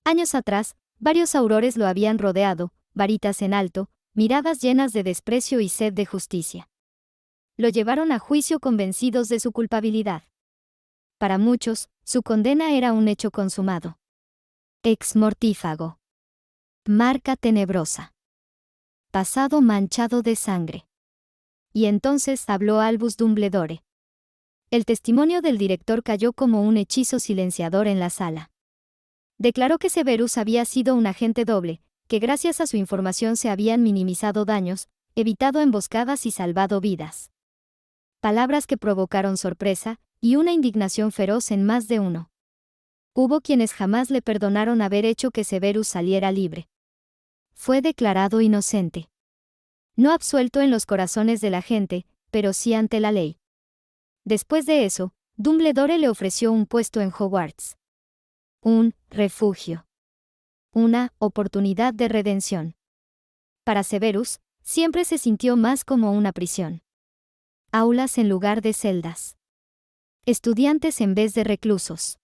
S1: Años atrás, varios aurores lo habían rodeado, varitas en alto, miradas llenas de desprecio y sed de justicia. Lo llevaron a juicio convencidos de su culpabilidad. Para muchos, su condena era un hecho consumado. Ex mortífago. Marca tenebrosa. Pasado manchado de sangre. Y entonces habló Albus Dumbledore. El testimonio del director cayó como un hechizo silenciador en la sala. Declaró que Severus había sido un agente doble, que gracias a su información se habían minimizado daños, evitado emboscadas y salvado vidas. Palabras que provocaron sorpresa, y una indignación feroz en más de uno. Hubo quienes jamás le perdonaron haber hecho que Severus saliera libre. Fue declarado inocente. No absuelto en los corazones de la gente, pero sí ante la ley. Después de eso, Dumbledore le ofreció un puesto en Hogwarts. Un refugio. Una oportunidad de redención. Para Severus, siempre se sintió más como una prisión. Aulas en lugar de celdas. Estudiantes en vez de reclusos.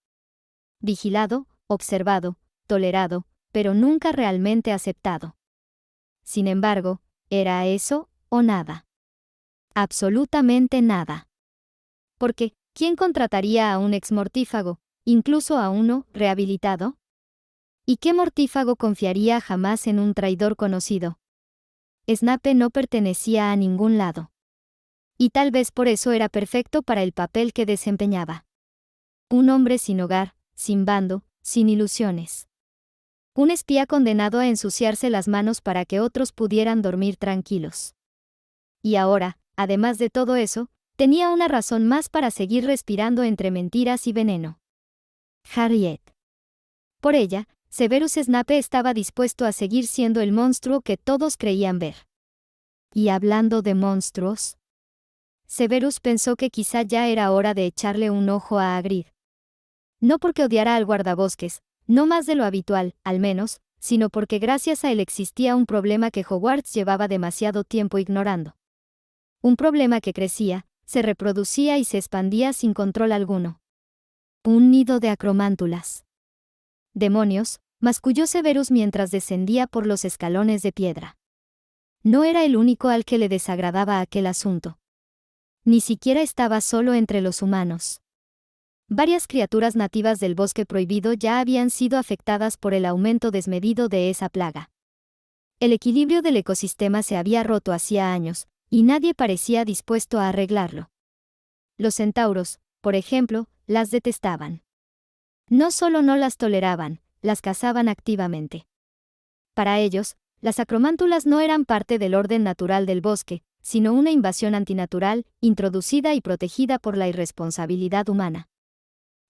S1: Vigilado, observado, tolerado, pero nunca realmente aceptado. Sin embargo, ¿era eso o nada? Absolutamente nada. Porque, ¿quién contrataría a un ex mortífago, incluso a uno rehabilitado? ¿Y qué mortífago confiaría jamás en un traidor conocido? Snape no pertenecía a ningún lado. Y tal vez por eso era perfecto para el papel que desempeñaba. Un hombre sin hogar, sin bando, sin ilusiones. Un espía condenado a ensuciarse las manos para que otros pudieran dormir tranquilos. Y ahora, además de todo eso, tenía una razón más para seguir respirando entre mentiras y veneno. Harriet. Por ella, Severus Snape estaba dispuesto a seguir siendo el monstruo que todos creían ver. Y hablando de monstruos, Severus pensó que quizá ya era hora de echarle un ojo a Hagrid. No porque odiara al guardabosques, no más de lo habitual, al menos, sino porque gracias a él existía un problema que Hogwarts llevaba demasiado tiempo ignorando. Un problema que crecía, se reproducía y se expandía sin control alguno. Un nido de acromántulas. Demonios, masculló Severus mientras descendía por los escalones de piedra. No era el único al que le desagradaba aquel asunto. Ni siquiera estaba solo entre los humanos. Varias criaturas nativas del bosque prohibido ya habían sido afectadas por el aumento desmedido de esa plaga. El equilibrio del ecosistema se había roto hacía años, y nadie parecía dispuesto a arreglarlo. Los centauros, por ejemplo, las detestaban. No solo no las toleraban, las cazaban activamente. Para ellos, las acromántulas no eran parte del orden natural del bosque, sino una invasión antinatural, introducida y protegida por la irresponsabilidad humana.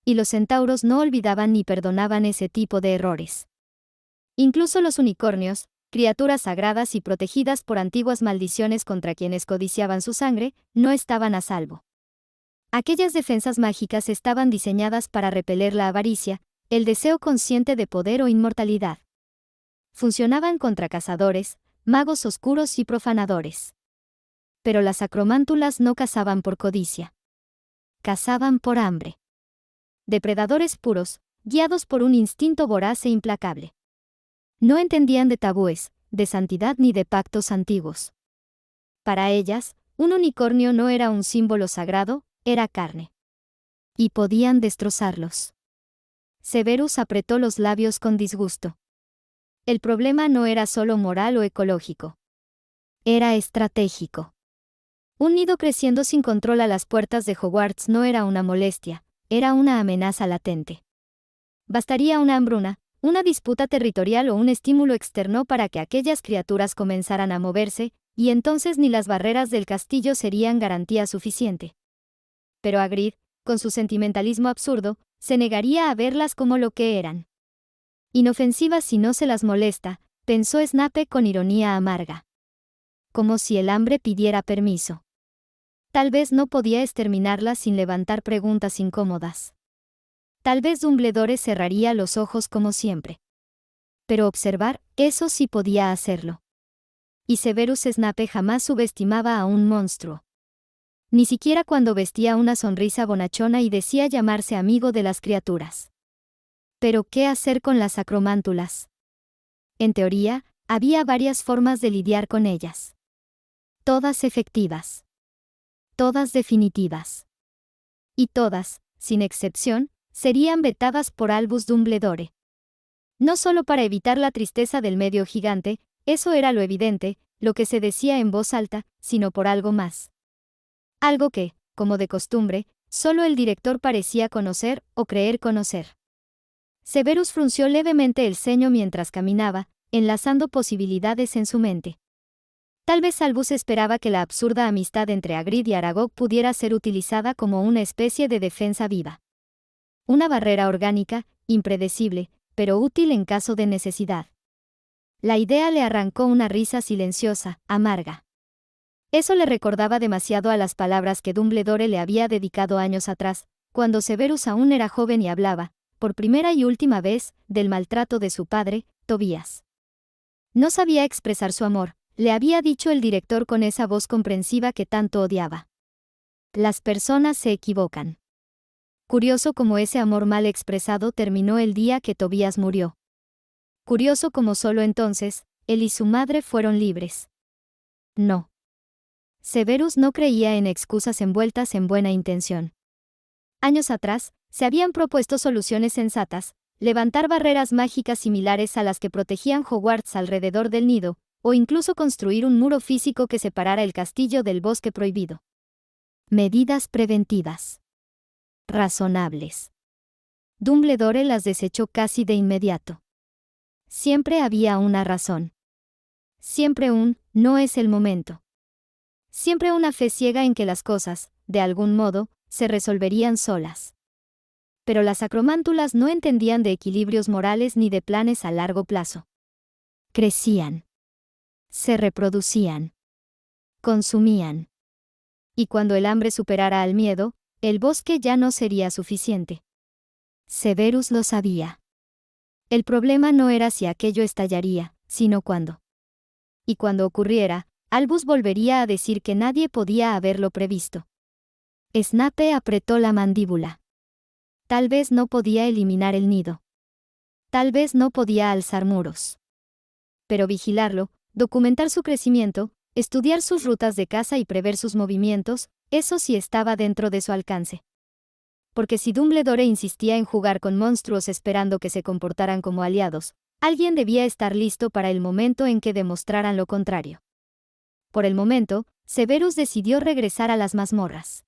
S1: Y los centauros no olvidaban ni perdonaban ese tipo de errores. Incluso los unicornios, criaturas sagradas y protegidas por antiguas maldiciones contra quienes codiciaban su sangre, no estaban a salvo. Aquellas defensas mágicas estaban diseñadas para repeler la avaricia, el deseo consciente de poder o inmortalidad. Funcionaban contra cazadores, magos oscuros y profanadores. Pero las acromántulas no cazaban por codicia. Cazaban por hambre. Depredadores puros, guiados por un instinto voraz e implacable. No entendían de tabúes, de santidad ni de pactos antiguos. Para ellas, un unicornio no era un símbolo sagrado, era carne. Y podían destrozarlos. Severus apretó los labios con disgusto. El problema no era solo moral o ecológico. Era estratégico. Un nido creciendo sin control a las puertas de Hogwarts no era una molestia, era una amenaza latente. Bastaría una hambruna, una disputa territorial o un estímulo externo para que aquellas criaturas comenzaran a moverse, y entonces ni las barreras del castillo serían garantía suficiente. Pero Hagrid, con su sentimentalismo absurdo, se negaría a verlas como lo que eran. Inofensivas si no se las molesta, pensó Snape con ironía amarga. Como si el hambre pidiera permiso. Tal vez no podía exterminarlas sin levantar preguntas incómodas. Tal vez Dumbledore cerraría los ojos como siempre. Pero observar, eso sí podía hacerlo. Y Severus Snape jamás subestimaba a un monstruo. Ni siquiera cuando vestía una sonrisa bonachona y decía llamarse amigo de las criaturas. Pero ¿qué hacer con las acromántulas? En teoría, había varias formas de lidiar con ellas. Todas efectivas. Todas definitivas. Y todas, sin excepción, serían vetadas por Albus Dumbledore. No solo para evitar la tristeza del medio gigante, eso era lo evidente, lo que se decía en voz alta, sino por algo más. Algo que, como de costumbre, solo el director parecía conocer o creer conocer. Severus frunció levemente el ceño mientras caminaba, enlazando posibilidades en su mente. Tal vez Albus esperaba que la absurda amistad entre Hagrid y Aragog pudiera ser utilizada como una especie de defensa viva. Una barrera orgánica, impredecible, pero útil en caso de necesidad. La idea le arrancó una risa silenciosa, amarga. Eso le recordaba demasiado a las palabras que Dumbledore le había dedicado años atrás, cuando Severus aún era joven y hablaba, por primera y última vez, del maltrato de su padre, Tobías. No sabía expresar su amor, le había dicho el director con esa voz comprensiva que tanto odiaba. Las personas se equivocan. Curioso cómo ese amor mal expresado terminó el día que Tobías murió. Curioso cómo solo entonces, él y su madre fueron libres. No. Severus no creía en excusas envueltas en buena intención. Años atrás, se habían propuesto soluciones sensatas, levantar barreras mágicas similares a las que protegían Hogwarts alrededor del nido, o incluso construir un muro físico que separara el castillo del bosque prohibido. Medidas preventivas. Razonables. Dumbledore las desechó casi de inmediato. Siempre había una razón. Siempre no es el momento. Siempre una fe ciega en que las cosas, de algún modo, se resolverían solas. Pero las acromántulas no entendían de equilibrios morales ni de planes a largo plazo. Crecían. Se reproducían. Consumían. Y cuando el hambre superara al miedo, el bosque ya no sería suficiente. Severus lo sabía. El problema no era si aquello estallaría, sino cuándo. Y cuando ocurriera, Albus volvería a decir que nadie podía haberlo previsto. Snape apretó la mandíbula. Tal vez no podía eliminar el nido. Tal vez no podía alzar muros. Pero vigilarlo, documentar su crecimiento, estudiar sus rutas de caza y prever sus movimientos, eso sí estaba dentro de su alcance. Porque si Dumbledore insistía en jugar con monstruos esperando que se comportaran como aliados, alguien debía estar listo para el momento en que demostraran lo contrario. Por el momento, Severus decidió regresar a las mazmorras.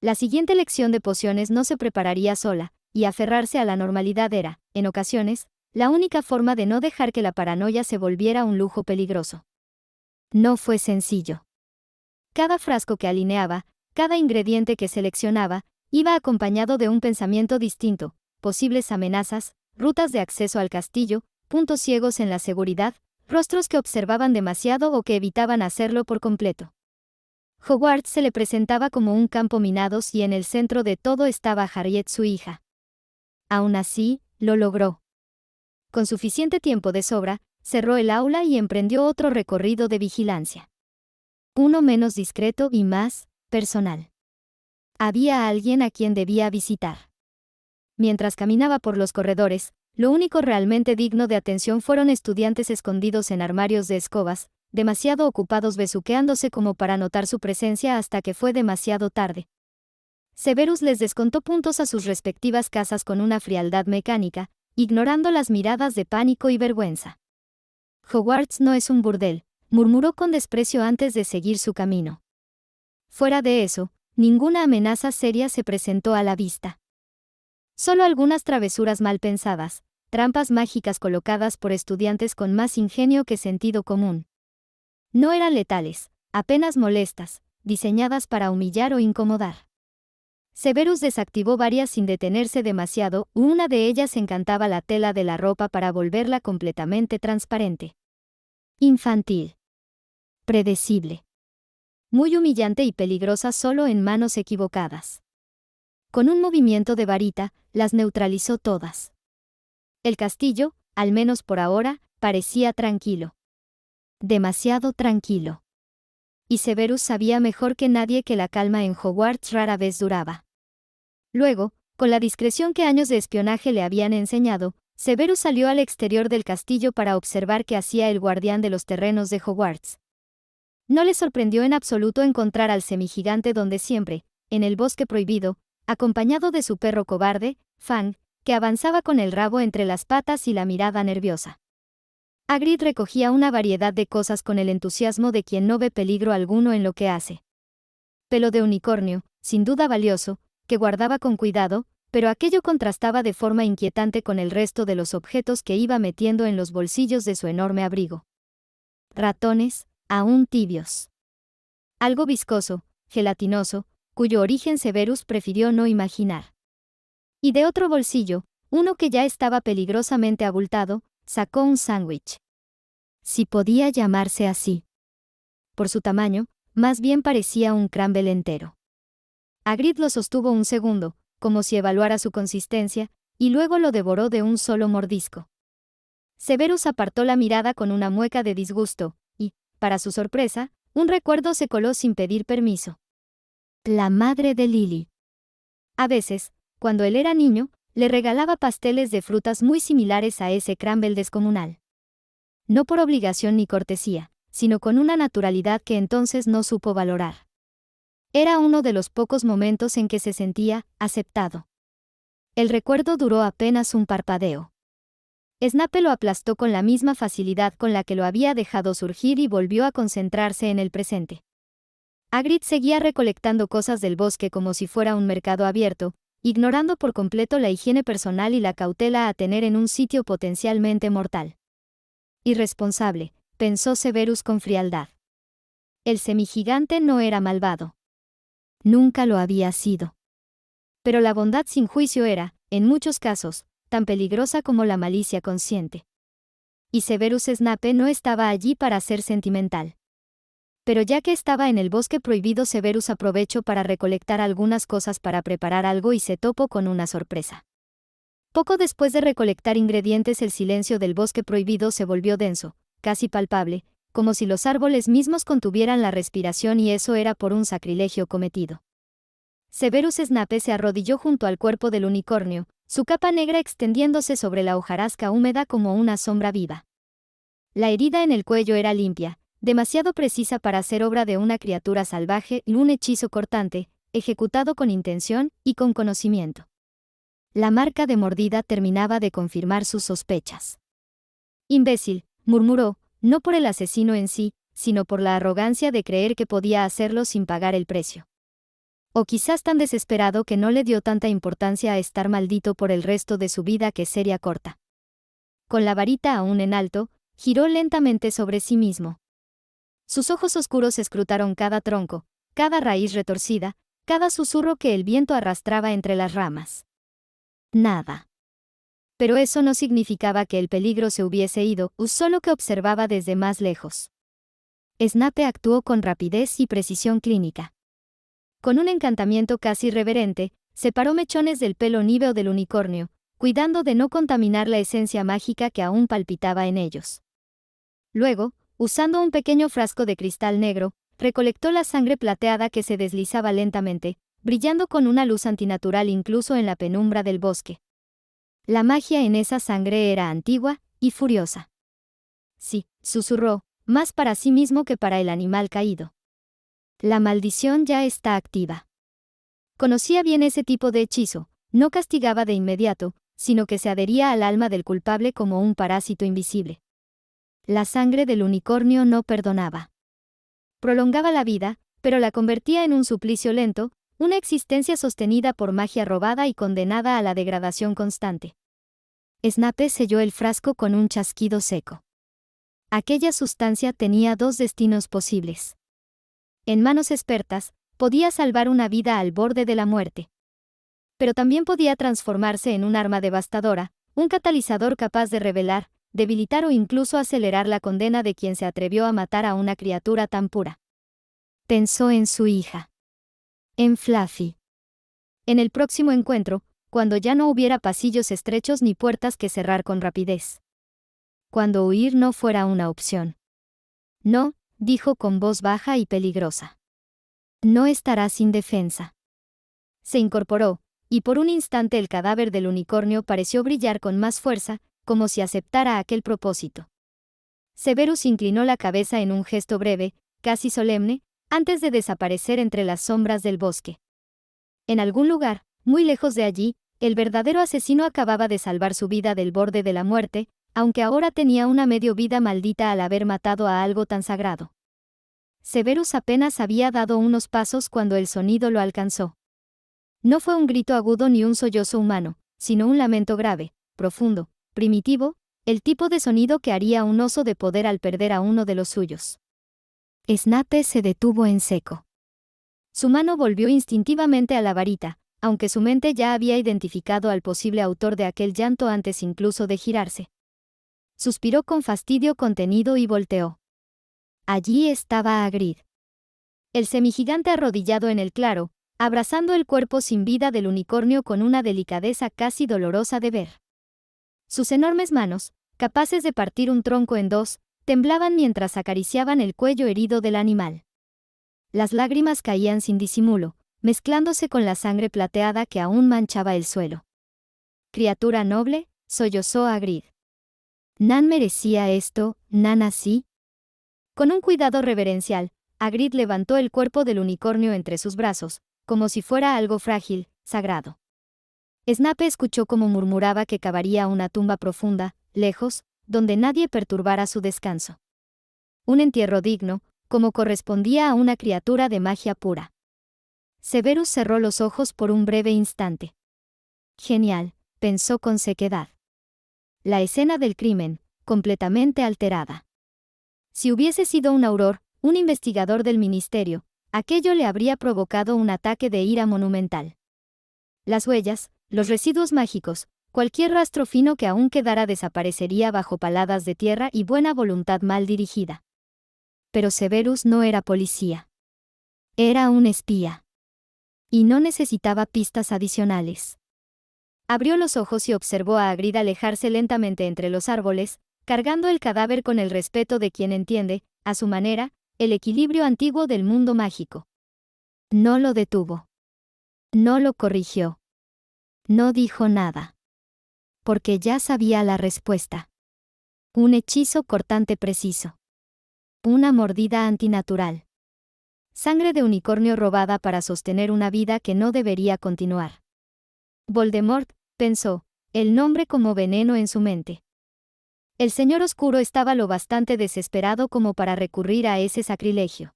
S1: La siguiente lección de pociones no se prepararía sola, y aferrarse a la normalidad era, en ocasiones, la única forma de no dejar que la paranoia se volviera un lujo peligroso. No fue sencillo. Cada frasco que alineaba, cada ingrediente que seleccionaba, iba acompañado de un pensamiento distinto, posibles amenazas, rutas de acceso al castillo, puntos ciegos en la seguridad, rostros que observaban demasiado o que evitaban hacerlo por completo. Hogwarts se le presentaba como un campo minado y en el centro de todo estaba Harriet, su hija. Aún así, lo logró. Con suficiente tiempo de sobra, cerró el aula y emprendió otro recorrido de vigilancia. Uno menos discreto y más personal. Había alguien a quien debía visitar. Mientras caminaba por los corredores, lo único realmente digno de atención fueron estudiantes escondidos en armarios de escobas, demasiado ocupados besuqueándose como para notar su presencia hasta que fue demasiado tarde. Severus les descontó puntos a sus respectivas casas con una frialdad mecánica, ignorando las miradas de pánico y vergüenza. Hogwarts no es un burdel, murmuró con desprecio antes de seguir su camino. Fuera de eso, ninguna amenaza seria se presentó a la vista. Solo algunas travesuras mal pensadas, trampas mágicas colocadas por estudiantes con más ingenio que sentido común. No eran letales, apenas molestas, diseñadas para humillar o incomodar. Severus desactivó varias sin detenerse demasiado, una de ellas encantaba la tela de la ropa para volverla completamente transparente. Infantil. Predecible. Muy humillante y peligrosa solo en manos equivocadas. Con un movimiento de varita, las neutralizó todas. El castillo, al menos por ahora, parecía tranquilo. Demasiado tranquilo. Y Severus sabía mejor que nadie que la calma en Hogwarts rara vez duraba. Luego, con la discreción que años de espionaje le habían enseñado, Severus salió al exterior del castillo para observar qué hacía el guardián de los terrenos de Hogwarts. No le sorprendió en absoluto encontrar al semigigante donde siempre, en el bosque prohibido, acompañado de su perro cobarde, Fang, que avanzaba con el rabo entre las patas y la mirada nerviosa. Hagrid recogía una variedad de cosas con el entusiasmo de quien no ve peligro alguno en lo que hace. Pelo de unicornio, sin duda valioso, que guardaba con cuidado, pero aquello contrastaba de forma inquietante con el resto de los objetos que iba metiendo en los bolsillos de su enorme abrigo. Ratones, aún tibios. Algo viscoso, gelatinoso, cuyo origen Severus prefirió no imaginar. Y de otro bolsillo, uno que ya estaba peligrosamente abultado, sacó un sándwich. Si podía llamarse así. Por su tamaño, más bien parecía un crumble entero. Hagrid lo sostuvo un segundo, como si evaluara su consistencia, y luego lo devoró de un solo mordisco. Severus apartó la mirada con una mueca de disgusto, y, para su sorpresa, un recuerdo se coló sin pedir permiso. La madre de Lily. A veces, cuando él era niño, le regalaba pasteles de frutas muy similares a ese crumble descomunal. No por obligación ni cortesía, sino con una naturalidad que entonces no supo valorar. Era uno de los pocos momentos en que se sentía aceptado. El recuerdo duró apenas un parpadeo. Snape lo aplastó con la misma facilidad con la que lo había dejado surgir y volvió a concentrarse en el presente. Hagrid seguía recolectando cosas del bosque como si fuera un mercado abierto, ignorando por completo la higiene personal y la cautela a tener en un sitio potencialmente mortal. Irresponsable, pensó Severus con frialdad. El semigigante no era malvado. Nunca lo había sido. Pero la bondad sin juicio era, en muchos casos, tan peligrosa como la malicia consciente. Y Severus Snape no estaba allí para ser sentimental. Pero ya que estaba en el bosque prohibido, Severus aprovechó para recolectar algunas cosas para preparar algo y se topó con una sorpresa. Poco después de recolectar ingredientes, el silencio del bosque prohibido se volvió denso, casi palpable, como si los árboles mismos contuvieran la respiración, y eso era por un sacrilegio cometido. Severus Snape se arrodilló junto al cuerpo del unicornio, su capa negra extendiéndose sobre la hojarasca húmeda como una sombra viva. La herida en el cuello era limpia, demasiado precisa para ser obra de una criatura salvaje y un hechizo cortante, ejecutado con intención y con conocimiento. La marca de mordida terminaba de confirmar sus sospechas. «Imbécil», murmuró, no por el asesino en sí, sino por la arrogancia de creer que podía hacerlo sin pagar el precio. O quizás tan desesperado que no le dio tanta importancia a estar maldito por el resto de su vida que sería corta. Con la varita aún en alto, giró lentamente sobre sí mismo. Sus ojos oscuros escrutaron cada tronco, cada raíz retorcida, cada susurro que el viento arrastraba entre las ramas. Nada. Pero eso no significaba que el peligro se hubiese ido, solo que observaba desde más lejos. Snape actuó con rapidez y precisión clínica. Con un encantamiento casi reverente, separó mechones del pelo níveo del unicornio, cuidando de no contaminar la esencia mágica que aún palpitaba en ellos. Luego, usando un pequeño frasco de cristal negro, recolectó la sangre plateada que se deslizaba lentamente, brillando con una luz antinatural incluso en la penumbra del bosque. La magia en esa sangre era antigua y furiosa. Sí, susurró, más para sí mismo que para el animal caído. La maldición ya está activa. Conocía bien ese tipo de hechizo, no castigaba de inmediato, sino que se adhería al alma del culpable como un parásito invisible. La sangre del unicornio no perdonaba. Prolongaba la vida, pero la convertía en un suplicio lento, una existencia sostenida por magia robada y condenada a la degradación constante. Snape selló el frasco con un chasquido seco. Aquella sustancia tenía dos destinos posibles. En manos expertas, podía salvar una vida al borde de la muerte. Pero también podía transformarse en un arma devastadora, un catalizador capaz de revelar, debilitar o incluso acelerar la condena de quien se atrevió a matar a una criatura tan pura. Pensó en su hija. En Fluffy. En el próximo encuentro, cuando ya no hubiera pasillos estrechos ni puertas que cerrar con rapidez. Cuando huir no fuera una opción. No, dijo con voz baja y peligrosa. No estarás indefensa. Se incorporó, y por un instante el cadáver del unicornio pareció brillar con más fuerza, como si aceptara aquel propósito. Severus inclinó la cabeza en un gesto breve, casi solemne, antes de desaparecer entre las sombras del bosque. En algún lugar, muy lejos de allí, el verdadero asesino acababa de salvar su vida del borde de la muerte, aunque ahora tenía una medio vida maldita al haber matado a algo tan sagrado. Severus apenas había dado unos pasos cuando el sonido lo alcanzó. No fue un grito agudo ni un sollozo humano, sino un lamento grave, profundo, primitivo, el tipo de sonido que haría un oso de poder al perder a uno de los suyos. Snape se detuvo en seco. Su mano volvió instintivamente a la varita, aunque su mente ya había identificado al posible autor de aquel llanto antes incluso de girarse. Suspiró con fastidio contenido y volteó. Allí estaba Hagrid. El semigigante arrodillado en el claro, abrazando el cuerpo sin vida del unicornio con una delicadeza casi dolorosa de ver. Sus enormes manos, capaces de partir un tronco en dos, temblaban mientras acariciaban el cuello herido del animal. Las lágrimas caían sin disimulo, mezclándose con la sangre plateada que aún manchaba el suelo. «Criatura noble», sollozó Hagrid. «¿Nan merecía esto, Nan así?» Con un cuidado reverencial, Hagrid levantó el cuerpo del unicornio entre sus brazos, como si fuera algo frágil, sagrado. Snape escuchó cómo murmuraba que cavaría una tumba profunda, lejos, donde nadie perturbara su descanso. Un entierro digno, como correspondía a una criatura de magia pura. Severus cerró los ojos por un breve instante. Genial, pensó con sequedad. La escena del crimen, completamente alterada. Si hubiese sido un auror, un investigador del ministerio, aquello le habría provocado un ataque de ira monumental. Las huellas, los residuos mágicos, cualquier rastro fino que aún quedara desaparecería bajo paladas de tierra y buena voluntad mal dirigida. Pero Severus no era policía. Era un espía. Y no necesitaba pistas adicionales. Abrió los ojos y observó a Hagrid alejarse lentamente entre los árboles, cargando el cadáver con el respeto de quien entiende, a su manera, el equilibrio antiguo del mundo mágico. No lo detuvo. No lo corrigió. No dijo nada. Porque ya sabía la respuesta. Un hechizo cortante preciso. Una mordida antinatural. Sangre de unicornio robada para sostener una vida que no debería continuar. Voldemort, pensó, el nombre como veneno en su mente. El Señor Oscuro estaba lo bastante desesperado como para recurrir a ese sacrilegio.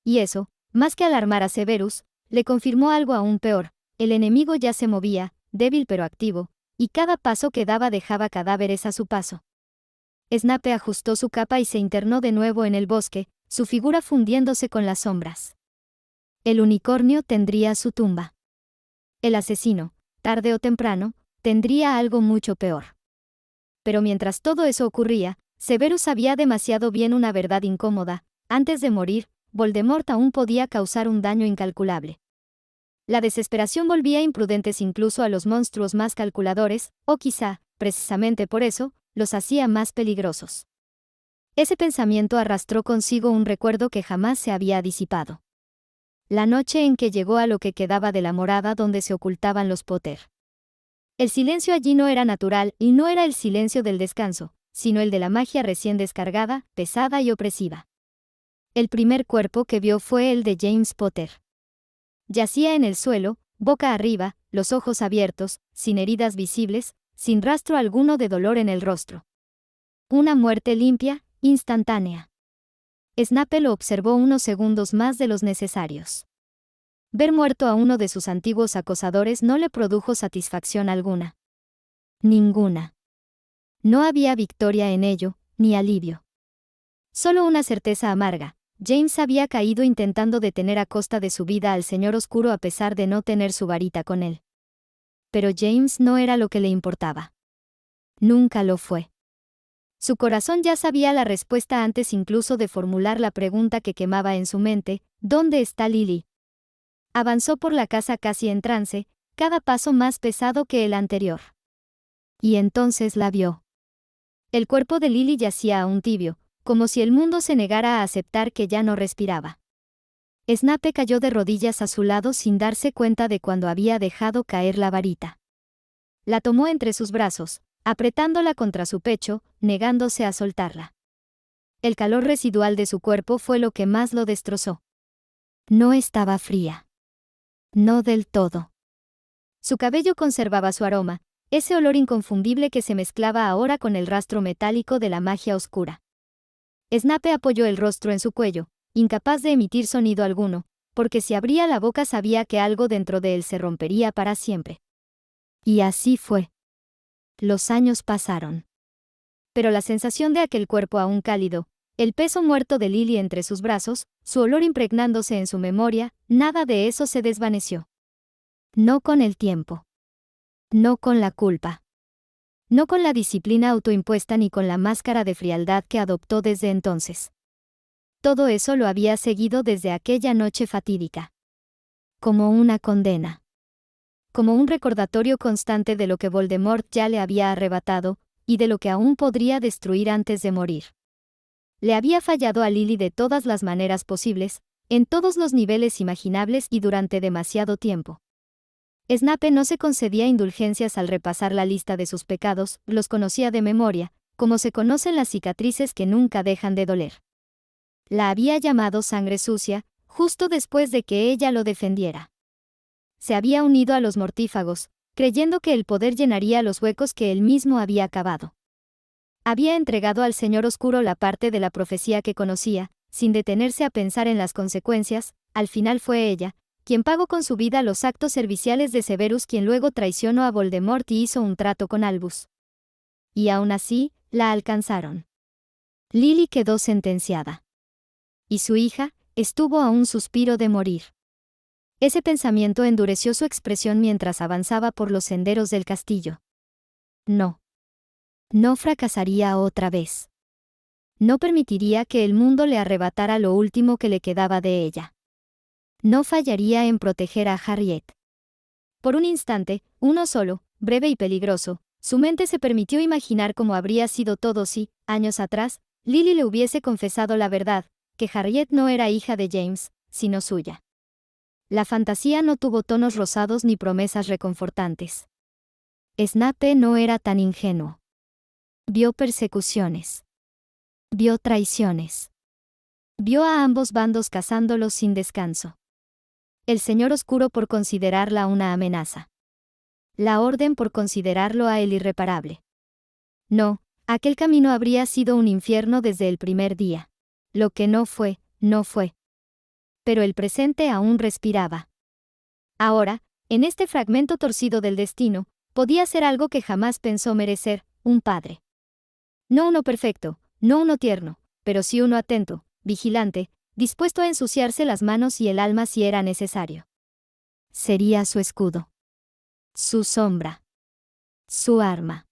S1: Y eso, más que alarmar a Severus, le confirmó algo aún peor: el enemigo ya se movía, débil pero activo, y cada paso que daba dejaba cadáveres a su paso. Snape ajustó su capa y se internó de nuevo en el bosque, su figura fundiéndose con las sombras. El unicornio tendría su tumba. El asesino, tarde o temprano, tendría algo mucho peor. Pero mientras todo eso ocurría, Severus sabía demasiado bien una verdad incómoda: antes de morir, Voldemort aún podía causar un daño incalculable. La desesperación volvía imprudentes incluso a los monstruos más calculadores, o quizá, precisamente por eso, los hacía más peligrosos. Ese pensamiento arrastró consigo un recuerdo que jamás se había disipado. La noche en que llegó a lo que quedaba de la morada donde se ocultaban los Potter. El silencio allí no era natural y no era el silencio del descanso, sino el de la magia recién descargada, pesada y opresiva. El primer cuerpo que vio fue el de James Potter. Yacía en el suelo, boca arriba, los ojos abiertos, sin heridas visibles, sin rastro alguno de dolor en el rostro. Una muerte limpia, instantánea. Snape lo observó unos segundos más de los necesarios. Ver muerto a uno de sus antiguos acosadores no le produjo satisfacción alguna. Ninguna. No había victoria en ello, ni alivio. Solo una certeza amarga: James había caído intentando detener a costa de su vida al Señor Oscuro a pesar de no tener su varita con él. Pero James no era lo que le importaba. Nunca lo fue. Su corazón ya sabía la respuesta antes incluso de formular la pregunta que quemaba en su mente: ¿dónde está Lily? Avanzó por la casa casi en trance, cada paso más pesado que el anterior. Y entonces la vio. El cuerpo de Lily yacía aún tibio, como si el mundo se negara a aceptar que ya no respiraba. Snape cayó de rodillas a su lado sin darse cuenta de cuando había dejado caer la varita. La tomó entre sus brazos, apretándola contra su pecho, negándose a soltarla. El calor residual de su cuerpo fue lo que más lo destrozó. No estaba fría. No del todo. Su cabello conservaba su aroma, ese olor inconfundible que se mezclaba ahora con el rastro metálico de la magia oscura. Snape apoyó el rostro en su cuello, incapaz de emitir sonido alguno, porque si abría la boca sabía que algo dentro de él se rompería para siempre. Y así fue. Los años pasaron. Pero la sensación de aquel cuerpo aún cálido, el peso muerto de Lily entre sus brazos, su olor impregnándose en su memoria, nada de eso se desvaneció. No con el tiempo. No con la culpa. No con la disciplina autoimpuesta ni con la máscara de frialdad que adoptó desde entonces. Todo eso lo había seguido desde aquella noche fatídica. Como una condena. Como un recordatorio constante de lo que Voldemort ya le había arrebatado, y de lo que aún podría destruir antes de morir. Le había fallado a Lily de todas las maneras posibles, en todos los niveles imaginables y durante demasiado tiempo. Snape no se concedía indulgencias al repasar la lista de sus pecados, los conocía de memoria, como se conocen las cicatrices que nunca dejan de doler. La había llamado sangre sucia, justo después de que ella lo defendiera. Se había unido a los mortífagos, creyendo que el poder llenaría los huecos que él mismo había cavado. Había entregado al Señor Oscuro la parte de la profecía que conocía, sin detenerse a pensar en las consecuencias. Al final fue ella, quien pagó con su vida los actos serviciales de Severus, quien luego traicionó a Voldemort y hizo un trato con Albus. Y aún así, la alcanzaron. Lily quedó sentenciada. Y su hija, estuvo a un suspiro de morir. Ese pensamiento endureció su expresión mientras avanzaba por los senderos del castillo. No. No fracasaría otra vez. No permitiría que el mundo le arrebatara lo último que le quedaba de ella. No fallaría en proteger a Harriet. Por un instante, uno solo, breve y peligroso, su mente se permitió imaginar cómo habría sido todo si, años atrás, Lily le hubiese confesado la verdad, que Harriet no era hija de James, sino suya. La fantasía no tuvo tonos rosados ni promesas reconfortantes. Snape no era tan ingenuo. Vio persecuciones. Vio traiciones. Vio a ambos bandos cazándolos sin descanso. El Señor Oscuro por considerarla una amenaza. La Orden por considerarlo a él irreparable. No, aquel camino habría sido un infierno desde el primer día. Lo que no fue, no fue. Pero el presente aún respiraba. Ahora, en este fragmento torcido del destino, podía ser algo que jamás pensó merecer, un padre. No uno perfecto, no uno tierno, pero sí uno atento, vigilante, dispuesto a ensuciarse las manos y el alma si era necesario. Sería su escudo. Su sombra. Su arma.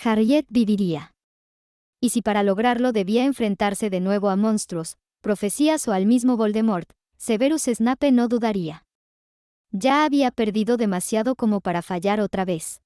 S1: Harriet viviría. Y si para lograrlo debía enfrentarse de nuevo a monstruos, profecías o al mismo Voldemort, Severus Snape no dudaría. Ya había perdido demasiado como para fallar otra vez.